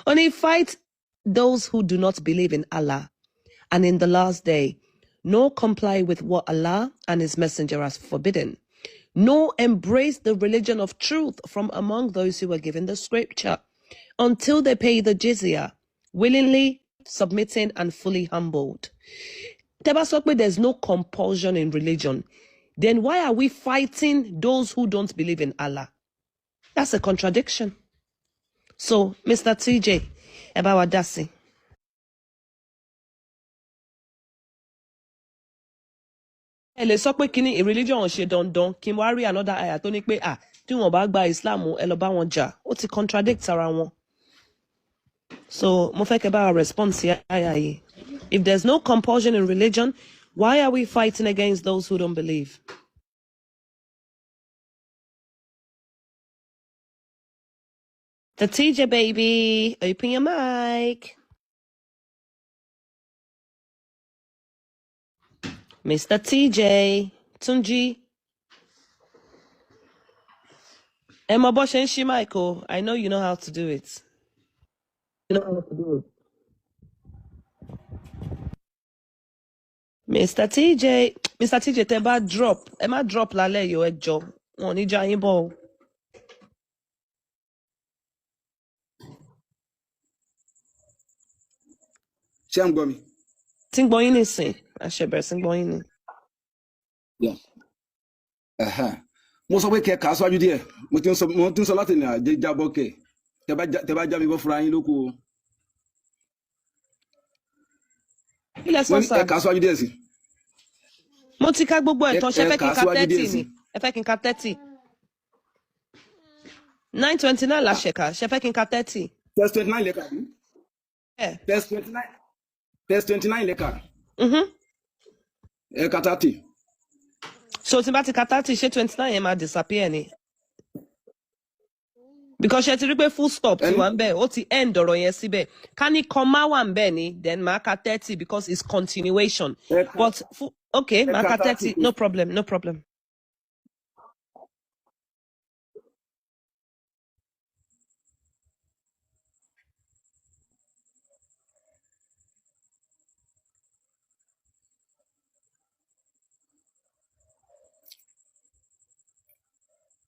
Only fight those who do not believe in Allah and in the last day, nor comply with what Allah and His Messenger has forbidden, nor embrace the religion of truth from among those who are given the scripture, until they pay the jizya, willingly submitting and fully humbled. There's no compulsion in religion. Then why are we fighting those who don't believe in Allah? That's a contradiction. So, Mr. TJ, Ebawa Dasi. Ẹ lè sọ pé kíní religion ṣe dandan kí n wá rí another ayah tó ní pé tí wọ́n bá gba Islam ẹ lọ bá wọn jà, ó ti contradict ara wọn. So, mo fẹ́ kẹ́ bá wa respond sí ayah yìí. If there's no compulsion in religion, why are we fighting against those who don't believe? The TJ baby, open your mic. Mr. TJ, Tunji. Emma Bosch and Shimaiko, I know you know how to do it. You know how to do it. Mr. TJ, teba drop. Emma drop lálẹ́ yo ẹjọ́. Wọ́n ní já yín bọ̀. Ṣé ń gbọ́ mi? Tí ń gbọ́ yín nísìn, àṣẹbẹ̀rẹ̀ sí ń gbọ́ yín ni. Mo sọ pé kẹ́ kà á síwájú díẹ̀. Mo ti ń sọ láti ní àjẹjábọ̀ kẹ̀. Tẹ́ bá já mi bọ́ fúnra yín lóko o. Ilẹ̀ sọ́sà. Ẹ kà á síwájú díẹ̀ sí. Mo ti ká gbogbo ẹ̀tàn ṣe fẹ́ kí n ka 30 ni. Ẹ fẹ́ kí n ka 30. 929 la ṣẹ̀ka, ṣe fẹ́ kí n ka 30. Verse 29 lẹ́ka bí? Verse 29 lẹ́ka. Ẹ ka 30. So tí n bá ti ka 30, ṣé 29 yẹn máa disappear ni? Because ṣe ti rí pé full stop ti wà ń bẹ̀, ó ti end ọ̀rọ̀ yẹn síbẹ̀. Ká ní comma wà ń bẹ̀ ni, then máa ka 30 because it's continuation. But okay, máa ka 30, no problem.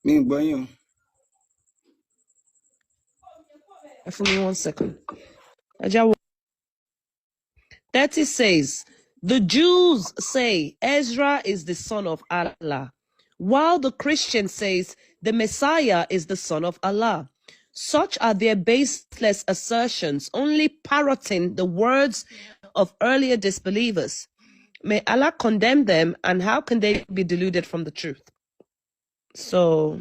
Mi gbọ́ yín o. For me 1 second. 30 says, the Jews say Ezra is the son of Allah, while the Christian says the Messiah is the son of Allah. Such are their baseless assertions, only parroting the words of earlier disbelievers. May Allah condemn them, and how can they be deluded from the truth? So,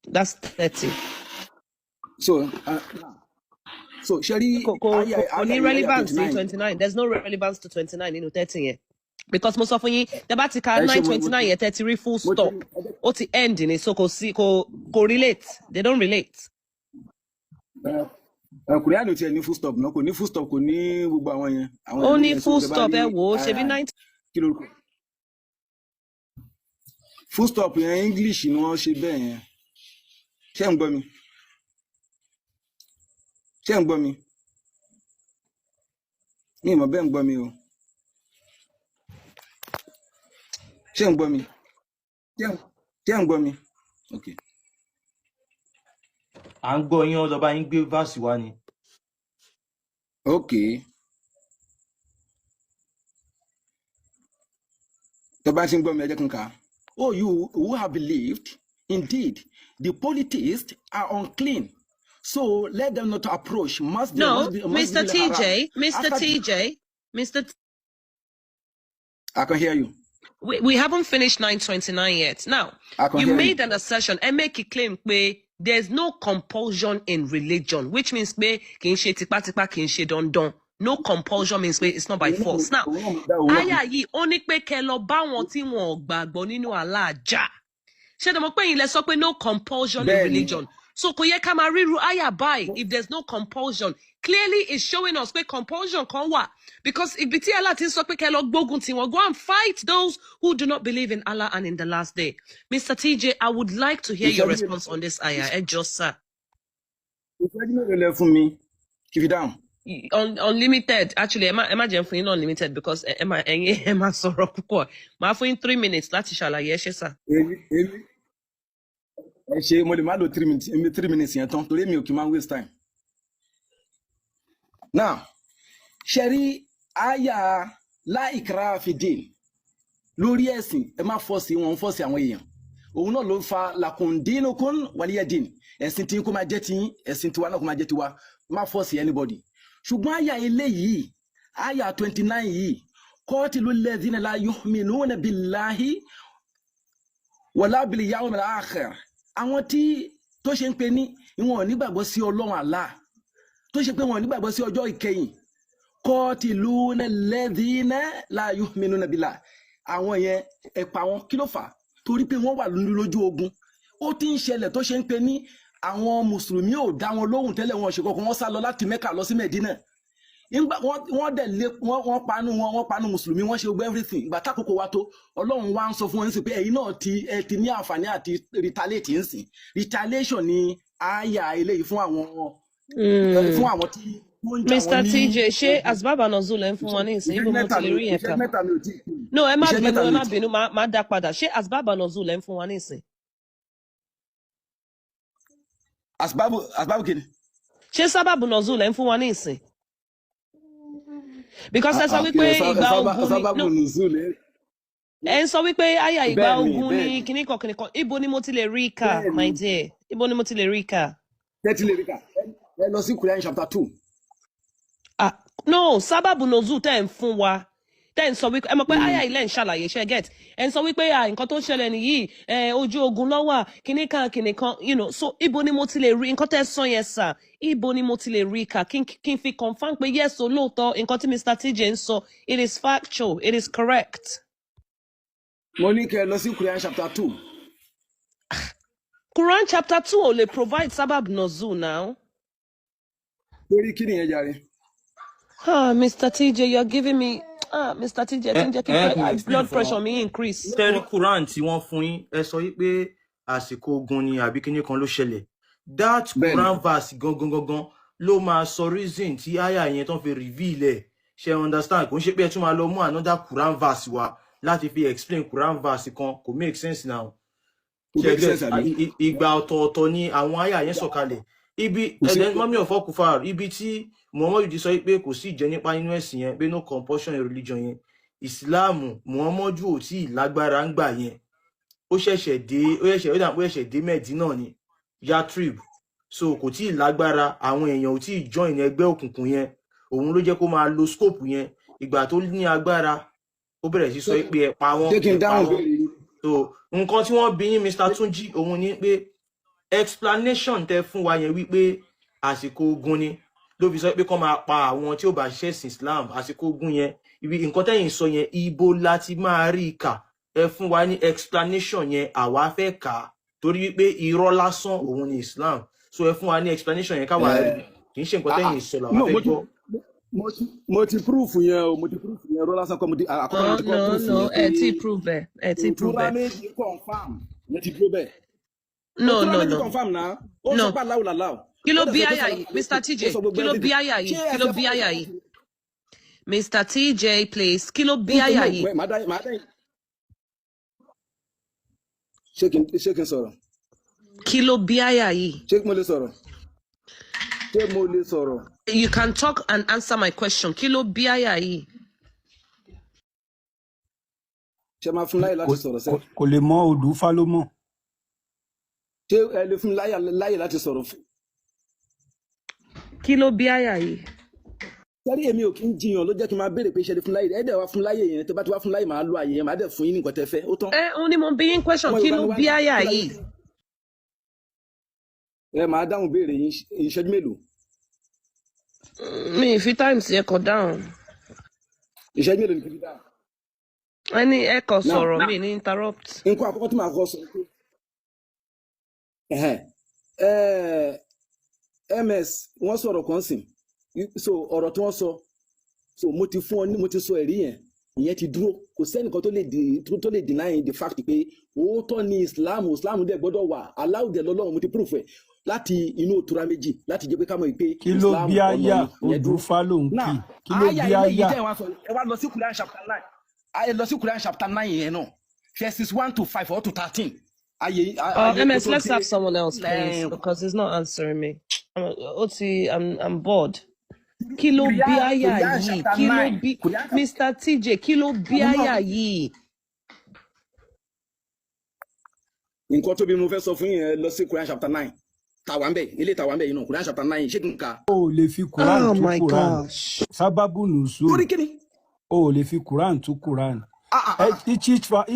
that's 30. So, Sherry, only relevance to 29. There's no relevance to 29 in 30 here. Because most often the Batika 929 here 30 full stop. Or the end in it, so go relate. They don't relate. Only full stop, no, only full stop, only full stop, should be 90. Full stop in English, you know, she be. Ṣé ń gbọ́ mi? Mi mọ̀ bẹ́ẹ̀ ń gbọ́ mi o. Ṣé ń gbọ́ mi? Okay. À ń gbọ́ yín ọ̀dọ̀ bá yín gbé verse wá ni. Okay. Oh, you who have believed, indeed, the polytheists are unclean. So let them not approach. No, Mr. TJ, Mr. TJ, Mr. I can hear you. We haven't finished 929 yet. Now, you made an assertion and make a claim where there's no compulsion in religion, which means no compulsion means it's not by force. Now, aya yi oni pe ke lo ba won ti won gbagbo nínú Allah ja. Ṣé de mo pe yin lẹ sọ pé no compulsion in religion. So kò yẹ ká máa ríru aya báyìí if there's no compulsion. Clearly it's showing us pé compulsion kan wà. Because if tí Allah ti sọ pé kẹ́ lọ gbógun tí wọ́n, go and fight those who do not believe in Allah and in the last day. Mr. TJ, I would like to hear your response on this ayah. Just sir. Keep it down. Unlimited. Actually, imagine for you unlimited because Emma sorrow púpọ̀. Ma fún yín 3 minutes láti ṣàlàyé ẹ ṣé sir. Ẹ ṣé mo lè má lo 3 minutes. 3 minutes yẹn tán torí mi ò kì í máa waste time. Now, Sherry aya la ikra fi din. Lórí ẹ̀sìn ẹ má force wọn force àwọn èèyàn. Òun náà ló fa lakum dinukum waliya din. Ẹ̀sìn tí kò máa jẹ́ tiyín, ẹ̀sìn tiwa náà kò máa jẹ́ tiwa. Má force anybody. Ṣùgbọ́n aya eléyìí, aya 29 yìí, qatilul ladhina la yu'minuna billahi wala bil yawmil akhir. Àwọn tí tó ṣe ń pè ní ìwọ̀n nígbàgbọ́ sí Ọlọ́run Allah, tó ṣe pé wọ́n nígbàgbọ́ sí ọjọ́ ìkẹyìn. Qatilul ladhina la yu'minuna billahi. Àwọn yẹn ẹ pa wọ́n kí ló fà? Torí pé wọ́n wà lójú ogun. Ó ti ń ṣẹlẹ̀ tó ṣe ń pè ní àwọn mùsùlùmí ò dá wọn lóhùn tẹ́lẹ̀ wọn ṣe kọ̀ọ̀kan wọ́n sá lọ láti Mẹ́kà lọ sí Mẹ́dínà. Wọ́n dẹ̀ lé wọ́n panu mùsùlùmí wọ́n ṣe gbogbo everything. Ìgbà tákòókò wa tó Ọlọ́run wá ń sọ fún wọn sí pé ẹ̀yin náà ti ní àǹfààní àti retaliate ń sìn. Retaliation ni àyà eléyìí fún àwọn tí Mr. TJ, ṣé asbab an-nuzul ń fún wọn ní ìsìn ibo mo ti lè rí yẹn ká? No, ẹ má bínú, má dá padà. Ṣé asbab an-nuzul ń fún wọn ní ìsìn? Asbabu kini. Ṣé sábàbù nuzul ń fún wọn ní ìsìn? Because ẹ sọ wípé ìgbà ogun ni ẹ ń sọ wípé àyà ìgbà ogun ni kìnnìkan ibo ni mo ti lè rí ká my dear, ibo ni mo ti lè rí ká? Ẹ lọ sí Quran chapter 2. No, sábàbù nuzul tẹ́ ń fún wa. Then sọ wípé ẹ mọ̀ pé àyà ilé ń ṣàlàyé ṣe get ẹ ń sọ wípé nǹkan tó ṣẹlẹ̀ nìyí ojú ogun ló wà kìnìkan you know, so ibo ni mo ti lè rí nǹkan tẹ́ sọ yẹn sir, ibo ni mo ti lè rí ká kí n fi confirm pé yes o lóòótọ́ nǹkan tí Mr. TJ ń sọ it is factual, it is correct. Mo ní kẹ́ lọ sí Quran chapter 2. Quran chapter 2 ò lè provide sábàbù nuzul now. Lórí kí nìyẹn jàre? Mr. TJ, you're giving me Mr. TJ, blood pressure me increase. Tẹ́rí Quran tí wọ́n fún yín, ẹ sọ wípé àsìkò ogun ni àbí kíní kan ló ṣẹlẹ̀. That Quran verse gangan ló máa sọ reason tí àyà yẹn tán fi reveal ẹ̀. Ṣé understand? Kò ń ṣe pé ẹ tún máa lọ mú another Quran verse wá láti fi explain Quran verse kan, kò make sense now. Ìgbà ọ̀tọ̀ọ̀tọ̀ ni àwọn àyà yẹn sọ̀kalẹ̀. Ibi ẹ̀dẹ̀ mọ́mí ọ̀fọ́ kùfàr, ibi tí Muhammadu ti sọ pé kò sí ìjẹ nípa nínú ẹ̀sìn yẹn, pé no compulsion in religion yẹn. Ìsìláàmù Muhammadu ò tí lágbára ń gbà yẹn. Ó ṣẹ̀ṣẹ̀ dé Mẹ́dínà ní Yatrib. So kò tí lágbára, àwọn èèyàn ò tí join ẹgbẹ́ òkùnkùn yẹn. Òun ló jẹ́ kó máa lo scope yẹn. Ìgbà tó ní agbára, ó bẹ̀rẹ̀ sí sọ pé ẹ pa wọ́n. So nǹkan tí wọ́n bí yín Mr. Tunji òun ni pé explanation tẹ́ fún wa yẹn wípé àsìkò ogun ni ló fi sọ pé kó máa pa àwọn tí ó bá ṣẹ̀sìn Islam àsìkò ogun yẹn ibi nǹkan tẹ́yìn sọ yẹn ibo láti máa rí kà ẹ fún wa ní explanation yẹn àwa fẹ́ kà torí wípé irọ́ lásán òun ni Islam so ẹ fún wa ní explanation yẹn káwa rí kì í ṣe nǹkan tẹ́yìn sọ làwa fẹ́ gbọ́. mo ti proof yẹn o mo ti proof yẹn irọ́ lásán kọ́ mo ti àkọ́kọ́ mo ti kọ́ proof yẹn. ẹ ti prove ẹ ti prove ẹ. méjì confam ẹ ti prove ẹ. No. Confirm now. No. Kí ló bí àyà yìí, Mr. TJ? Kí ló bí àyà yìí? Kí ló bí àyà yìí? Mr. TJ, please. Kí ló bí àyà yìí? Ṣé kí n sọ̀rọ̀? Kí ló bí àyà yìí? Ṣé mo lè sọ̀rọ̀? You can talk and answer my question. Kí ló bí àyà yìí? ṣe máa fún láyè láti sọ̀rọ̀ sẹ́. Kò lè mọ Odùfá ló mọ̀. Ṣé ẹ lè fún láyè láti sọ̀rọ̀ fún? Kí ló bí àyà yìí? Sẹ́rí èmi ò kí ń jiyàn ló jẹ́ kí n máa béèrè pé ṣe lè fún láyè. Ẹ dẹ̀ wá fún láyè yẹn tó bá ti wá fún láyè máa lo àyè yẹn máa dẹ̀ fún yín ní nǹkan tẹ́ fẹ́. Ó tán. Òun ni mo bí yín question, kí ló bí àyà yìí? Ẹ máa dáhùn béèrè yín ìṣẹ́jú mélòó? Mi fi times yẹn kọ dáhùn. Ìṣẹ́jú mélòó ni kí n fi dáhùn? Ẹni ẹ kọ sọ̀rọ̀ mi ní interrupt. Nǹkan àkọ́kọ́ tí màá kọ́ sọ pé MS wọ́n sọ̀rọ̀ kan sìn, so ọ̀rọ̀ tí wọ́n sọ, so mo ti fún ọ ní mo ti sọ ẹ̀rí yẹn, ìyẹn ti dúró, kò sẹ́nìkan tó lè deny the fact pé òótọ́ ni Islam dẹ̀ gbọ́dọ̀ wà, aláwùjẹ lọ́lọ́run, mo ti proof ẹ̀ láti inú òtura méjì láti jẹ́ pé ká mọ̀ pé kí ló bí àyà Odùfá ló ń kí ló bí àyà. Ẹ wá lọ sí Quran chapter 9, ẹ lọ sí Quran chapter 9 yẹn náà, verses 1 to 5 or to 13. MS, let's have someone else, please, because he's not answering me. I'm bored. Kí ló bí àyà yìí? Kí ló bí Mr. TJ? Kí ló bí àyà yìí? Nǹkan tó bí mo fẹ́ sọ fún yín, lọ sí Quran chapter 9. Tàwámbẹ̀, ilé tàwámbẹ̀ yìí náà, Quran chapter 9, ṣé kí n kà? O lè fi Quran tú Quran. Sábàbù nùsùn. Orí kíni? O lè fi Quran tú Quran. Each verse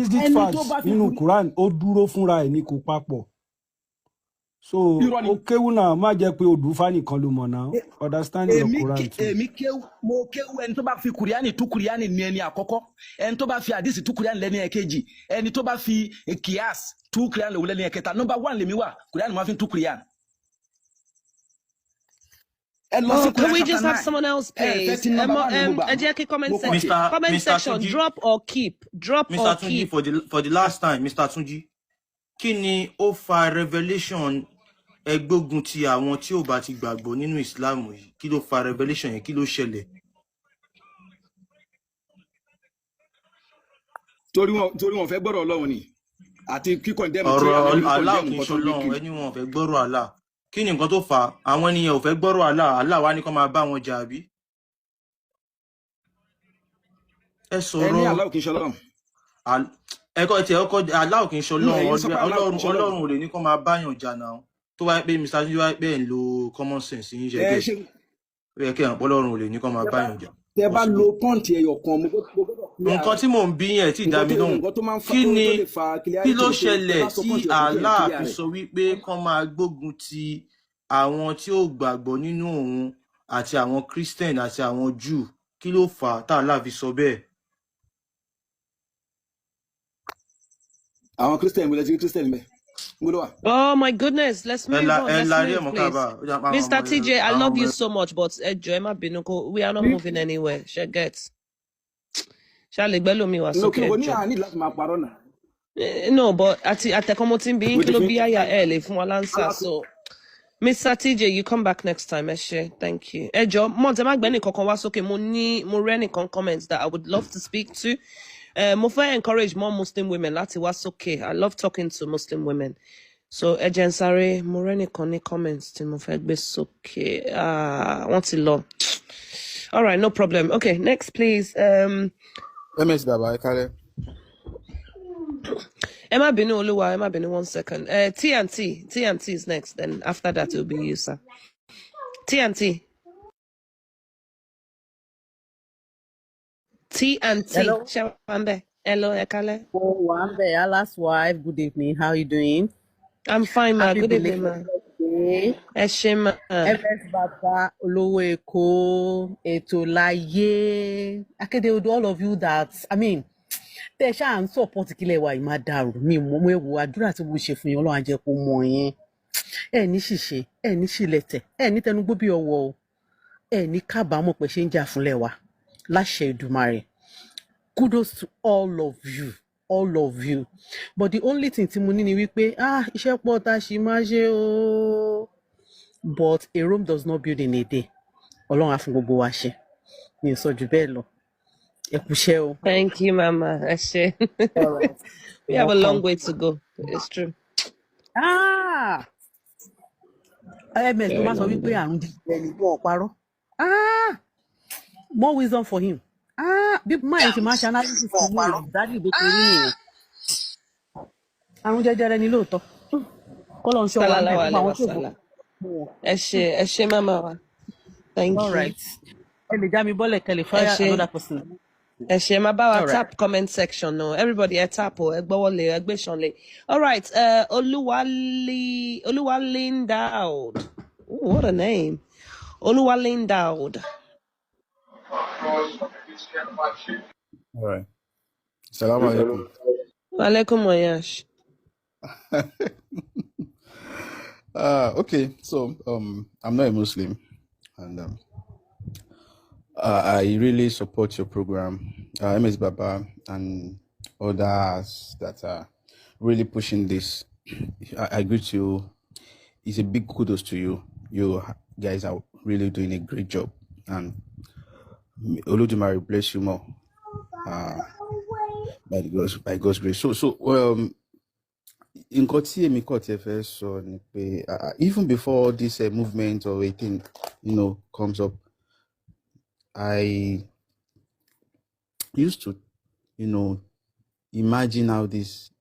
nínú Quran ó dúró fúnra ẹ̀ ní kò papọ̀. So ó kéwú náà má jẹ́ pé Odùfá nìkan ló mọ̀ náà. Understand your Quran too. Èmi kéwú, mo kéwú ẹni tó bá fi Kùránì tú Kùránì ní ẹni àkọ́kọ́, ẹni tó bá fi àdìsí tú Kùránì lẹ́ni ẹ̀kejì, ẹni tó bá fi kíyàs tú Kùránì lẹ́ni ẹ̀kẹta. Number 1 lèmi wà, Kùránì máa fi tú Kùránì. Can we just have someone else, please? Comment section, drop or keep. Mr. Tunji, for the last time, Mr. Tunji, kí ni ó fa revelation ẹgbógun ti àwọn tí ó bá ti gbàgbọ́ nínú Islam yìí? Kí ló fa revelation yẹn? Kí ló ṣẹlẹ̀? Torí wọn fẹ́ gbọ́rọ̀ Ọlọ́run ni àti kíkọ̀ dem tí ọ̀rọ̀ Allah kì í ṣe Ọlọ́run, ẹni wọn fẹ́ gbọ́rọ̀ Allah. Kí ni nǹkan tó fà? Àwọn ènìyàn ò fẹ́ gbọ́rọ̀ Allah wá ní kó máa bá wọn jà bí? Ẹ sọ̀rọ̀ ẹni Allah kì í ṣe Ọlọ́run. Ẹ̀kọ́ tí ẹ̀kọ́ Allah kì í ṣe Ọlọ́run ò lè ní kó máa báyàn jà náà. Tó wáyé pé Mr. Tunji wáyé pé ń lo common sense yín jẹ́ pé kí Ọlọ́run ò lè ní kó máa báyàn jà. Tẹ́ bá lo pọ́ǹtì ẹyọ kan mo nǹkan tí mò ń bí yẹn tí dá mi lóhùn, kí ló ṣẹlẹ̀ tí Allah fi sọ wípé kán máa gbógun ti àwọn tí ó gbàgbọ́ nínú òun àti àwọn Christian àti àwọn Jew? Kí ló fà á tá Allah fi sọ bẹ́ẹ̀? Àwọn Christian mo lè ti Christian bẹ́ẹ̀. Oh my goodness, let's move on. Let's move, please. Mr. TJ, I love you so much, but Emma Binuko, we are not moving anywhere. She gets. Charlie Bellomi was okay. No, but at the commoting being Kilobia early from Walansa. So, Mr. TJ, you come back next time, Eshe. Thank you. Ejo, Montemak Benny Kokon was okay. Moreni comments that I would love to speak to. Mofa encourage more Muslim women. That's was okay. I love talking to Muslim women. So Ejen Sare Moreni Koni comments to Mofa okay. What's it law? All right, no problem. Okay, next please. MS Baba, Kale. Emma Binu Oluwa, Emma Binu 1 second. TNT is next. Then after that it will be you, sir. TNT. Hello. Hello, Ekale. Oh, Wambe, Allah's wife. Good evening. How are you doing? I'm fine, ma. Good evening, ma. Eshema. MS Baba, Olowe Eko, Etolaye. Akede, all of you that, I mean, tẹ ṣáà ń support kílẹ̀ wa yìí máa dàrú mi mo ewu àdúrà tí mo ṣe fún yín Ọlọ́run á jẹ́ kó mọ̀ yín ẹ ní ṣìṣe ẹ ní ṣìlẹ̀tẹ̀ ẹ ní tẹnugbó bí ọwọ́ o ẹ ní kábàámọ̀ pé ṣe ń jà fúnlẹ̀ wa láṣẹ Èdùmàrè. Kudos to all of you but the only thing tí mo ní ni wípé iṣẹ́ pọ̀ tá a ṣì máa ṣe o but a Rome does not build in a day. Ọlọ́run á fún gbogbo wa ṣe mi ò sọ jù bẹ́ẹ̀ lọ. Thank you, Mama. Ashe. Right. We have a long way to go. It's true. MS ló máa sọ wípé àrùn jíjẹ ni wọn parọ́. More wisdom for him. bí máa ṣe máa ṣe analysis fún mi ìdádì bó ṣe rí nìyẹn àrùn jẹjẹrẹ ni lóòótọ́ kọ́ ló ń ṣọ́ wa ń bẹ̀ fún àwọn tó bọ̀. ẹ ṣé mama wa thank you. All right. ẹ lè já mi bọ́lẹ̀ kẹlẹ̀ fire another person. ẹ ṣé má bá wa tap comment section no everybody tap o ẹ gbọ́wọ́lé ẹ gbé ṣanlé. All right, Oluwalin Daud. Ooh, what a name. Oluwalin Daud. All right. Assalamu alaikum. Wa alaikum wayash. Okay, so I'm not a Muslim, and I really support your program, MS Baba and others that are really pushing this. I greet you. It's a big kudos to you. You guys are really doing a great job, and Olodumare bless you more. By God's grace. So in so even before this movement or a thing, comes up, I used to, imagine how these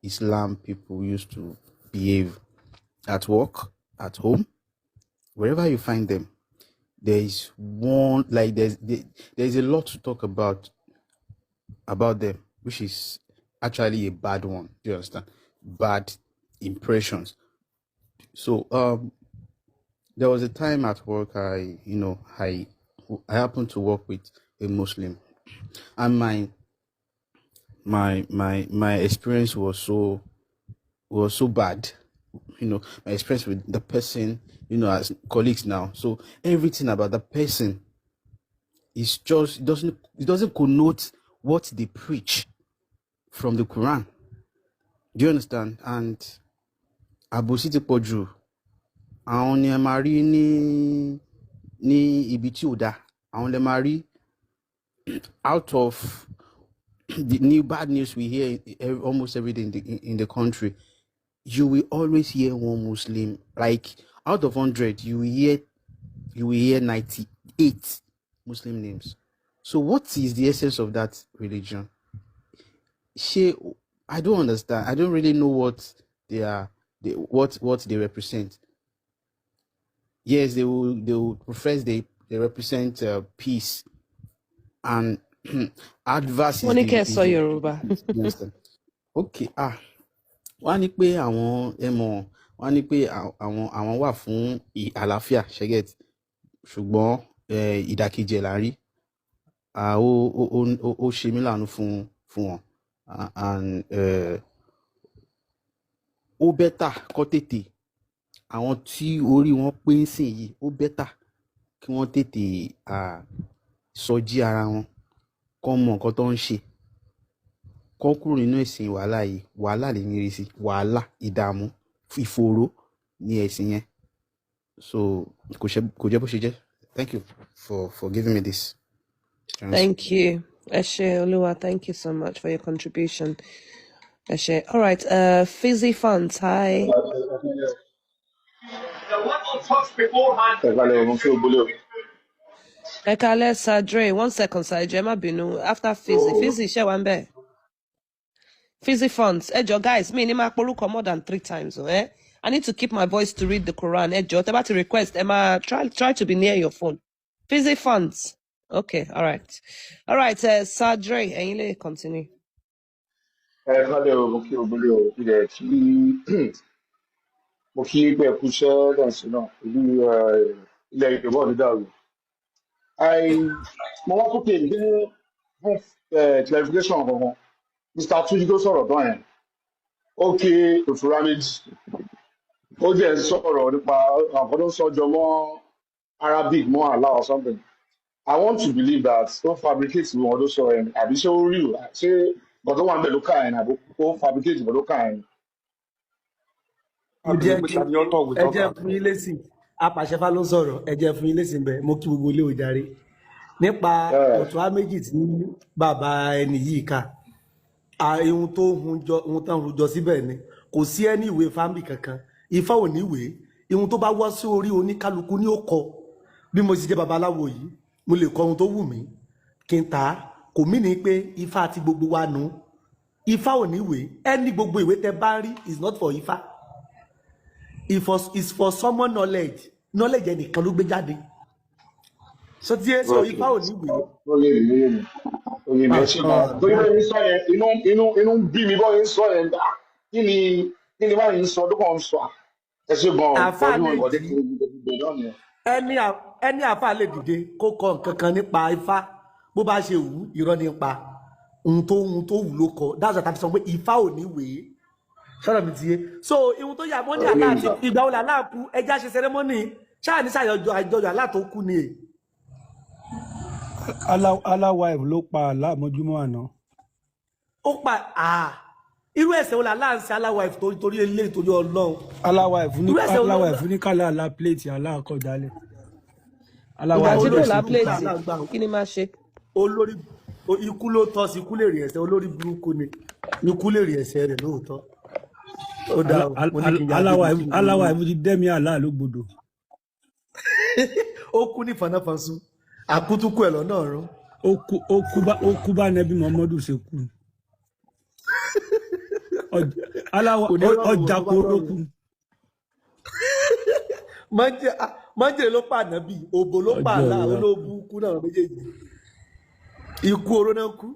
Islam people used to behave at work, at home, wherever you find them. There is one, like there's a lot to talk about them, which is actually a bad one. Do you understand? Bad impressions. So there was a time at work I happened to work with a Muslim, and my experience was so bad. My experience with the person, as colleagues now. So everything about the person is just it doesn't connote what they preach from the Quran. Do you understand? And Abu Siti Poju, àwọn ni mari ni ibi tí ó dá, àwọn le mari out of the new bad news we hear almost every day in the country. You will always hear one Muslim, like out of 100, you will hear 98 Muslim names. So what is the essence of that religion? I don't understand. I don't really know what they are, what they represent. Yes, they will profess they represent peace and adverse. Yoruba. Okay. Wọ́n ní pé àwọn wọ́n ní pé àwọn wà fún àlàáfíà ṣẹ́gẹ̀t, ṣùgbọ́n ìdàkejì ẹ̀ la rí. Ó ṣe mí láàánú fún wọn, and ó bẹ́tà kó tètè àwọn tí orí wọn pé ń sìn yìí, ó bẹ́tà kí wọ́n tètè sọjí ara wọn, kó mọ nǹkan tó ń ṣe, kó kúrò nínú ẹ̀sìn wàhálà yìí. Wàhálà lè ní ìrísí, wàhálà, ìdààmú, ìfòòró ní ẹ̀sìn yẹn. So kò jẹ́ bó ṣe jẹ́. Thank you for giving me this chance. Thank you. Eshe Oluwa, thank you so much for your contribution. Eshe. All right, Fizzy Funds, hi. Ekale Sadre, 1 second, Sajema Binu. After Fizzy, share one bear. Fizzy Funds, Ejo, guys, me ni ma poruko more than 3 times, eh? I need to keep my voice to read the Quran. Ejo, about to request, Emma, try to be near your phone. Fizzy Funds. Okay, all right. All right, Sadre, Eile, continue. Hello, mo kí pé ẹkú iṣẹ́ lẹ́sìn náà ìlú ilẹ̀ Yorùbá ní dàrú. Mo wá kókè ní fún clarification kankan. Mr. Tuji tó sọ̀rọ̀ tán yẹn, ó ké òṣùrá méjì, ó jẹ́ sọ̀rọ̀ nípa àwọn tó ń sọ́jọ́ mọ́ Arabic mọ́ Allah or something. I want to believe that ó fabricate wọn tó sọ yẹn, àbí ṣé ó rí o, ṣé gbọ́dọ̀ wà ń bẹ̀ ló kà yẹn, àbí ó fabricate wọn ló kà yẹn. ẹ jẹ́ fún yín lésì apàṣẹfà ló sọ̀rọ̀, ẹ jẹ́ fún yín lésì bẹ́ẹ̀, mo kí gbogbo ilé òjàre nípa ọ̀tún méjì tí bàbá ẹni yìí kà. Ohun tó ń rújọ síbẹ̀ ni kò sí ẹni ìwé fámì kankan, Ifá ò ní ìwé, ohun tó bá wá sí orí oníkálukú ní ó kọ. Bí mo sì jẹ́ babaláwo yìí, mo lè kọ ohun tó wù mí, kí n tà á kò mí ní pé ifá àti gbogbo wa nù ifá ò ní ìwé ẹni gbogbo ìwé tẹ bá rí is not for ifá it's for someone knowledge ẹnìkan ló gbé jáde so tí ẹ sọ ifá ò ní ìwé. Oye mi ẹ ṣe gan torí bẹ́ẹ̀ ń sọ yẹn inú ń bí mi bọ́ ń sọ yẹn kí ni báyìí ń sọ ọdún kan ń sọ ẹ ṣe gan pẹ̀lú ìwọ́de kiri gbogbo náà nìyẹn. ẹni àfa lè dìde kó kọ nǹkan kan nípa ifá bó bá ṣe wù irọ́ nípa ohun tó wù ló kọ that's what I'm sọ pé ifá ò ní wèé sọ̀rọ̀ mi ti yé so ihun tó yà mọ́ ní àlá àti ìgbà wo làlá kú ẹja ṣe sẹrẹ́mọ́nì ṣáà ní ṣàyọjọ àjọyọ̀ àlá tó kú ni. aláwa ló pa àlá mọ́júmọ́ àná. ó pa irú ẹ̀ṣẹ̀ wo làlá ń ṣe aláwa torí ilé ìtòrí Ọlọ́run. aláwa ní kálá àlá pléètì àlá kọjálẹ̀. ìgbà tí kò lá pléètì kí ni máa ṣe. olórí ikú ló tọ́ sí ikú lè rí ẹ̀ṣẹ̀ olórí burúkú ni ikú lè rí ẹ̀ṣẹ̀ rẹ̀ lóòótọ́. aláwa ìfún ti dẹ́mi àlá ló gbọdọ̀. ó kú ní fanáfansú àkútúkú ẹ̀ lọ́nà ọ̀run. ó kú bá nẹbí Muhammadu ṣe kú. ọjà kóró kú. májèlé ló pa ànábì òbò ló pa àlá olóòbù kú náà méjèèjì ikú oró náà kú.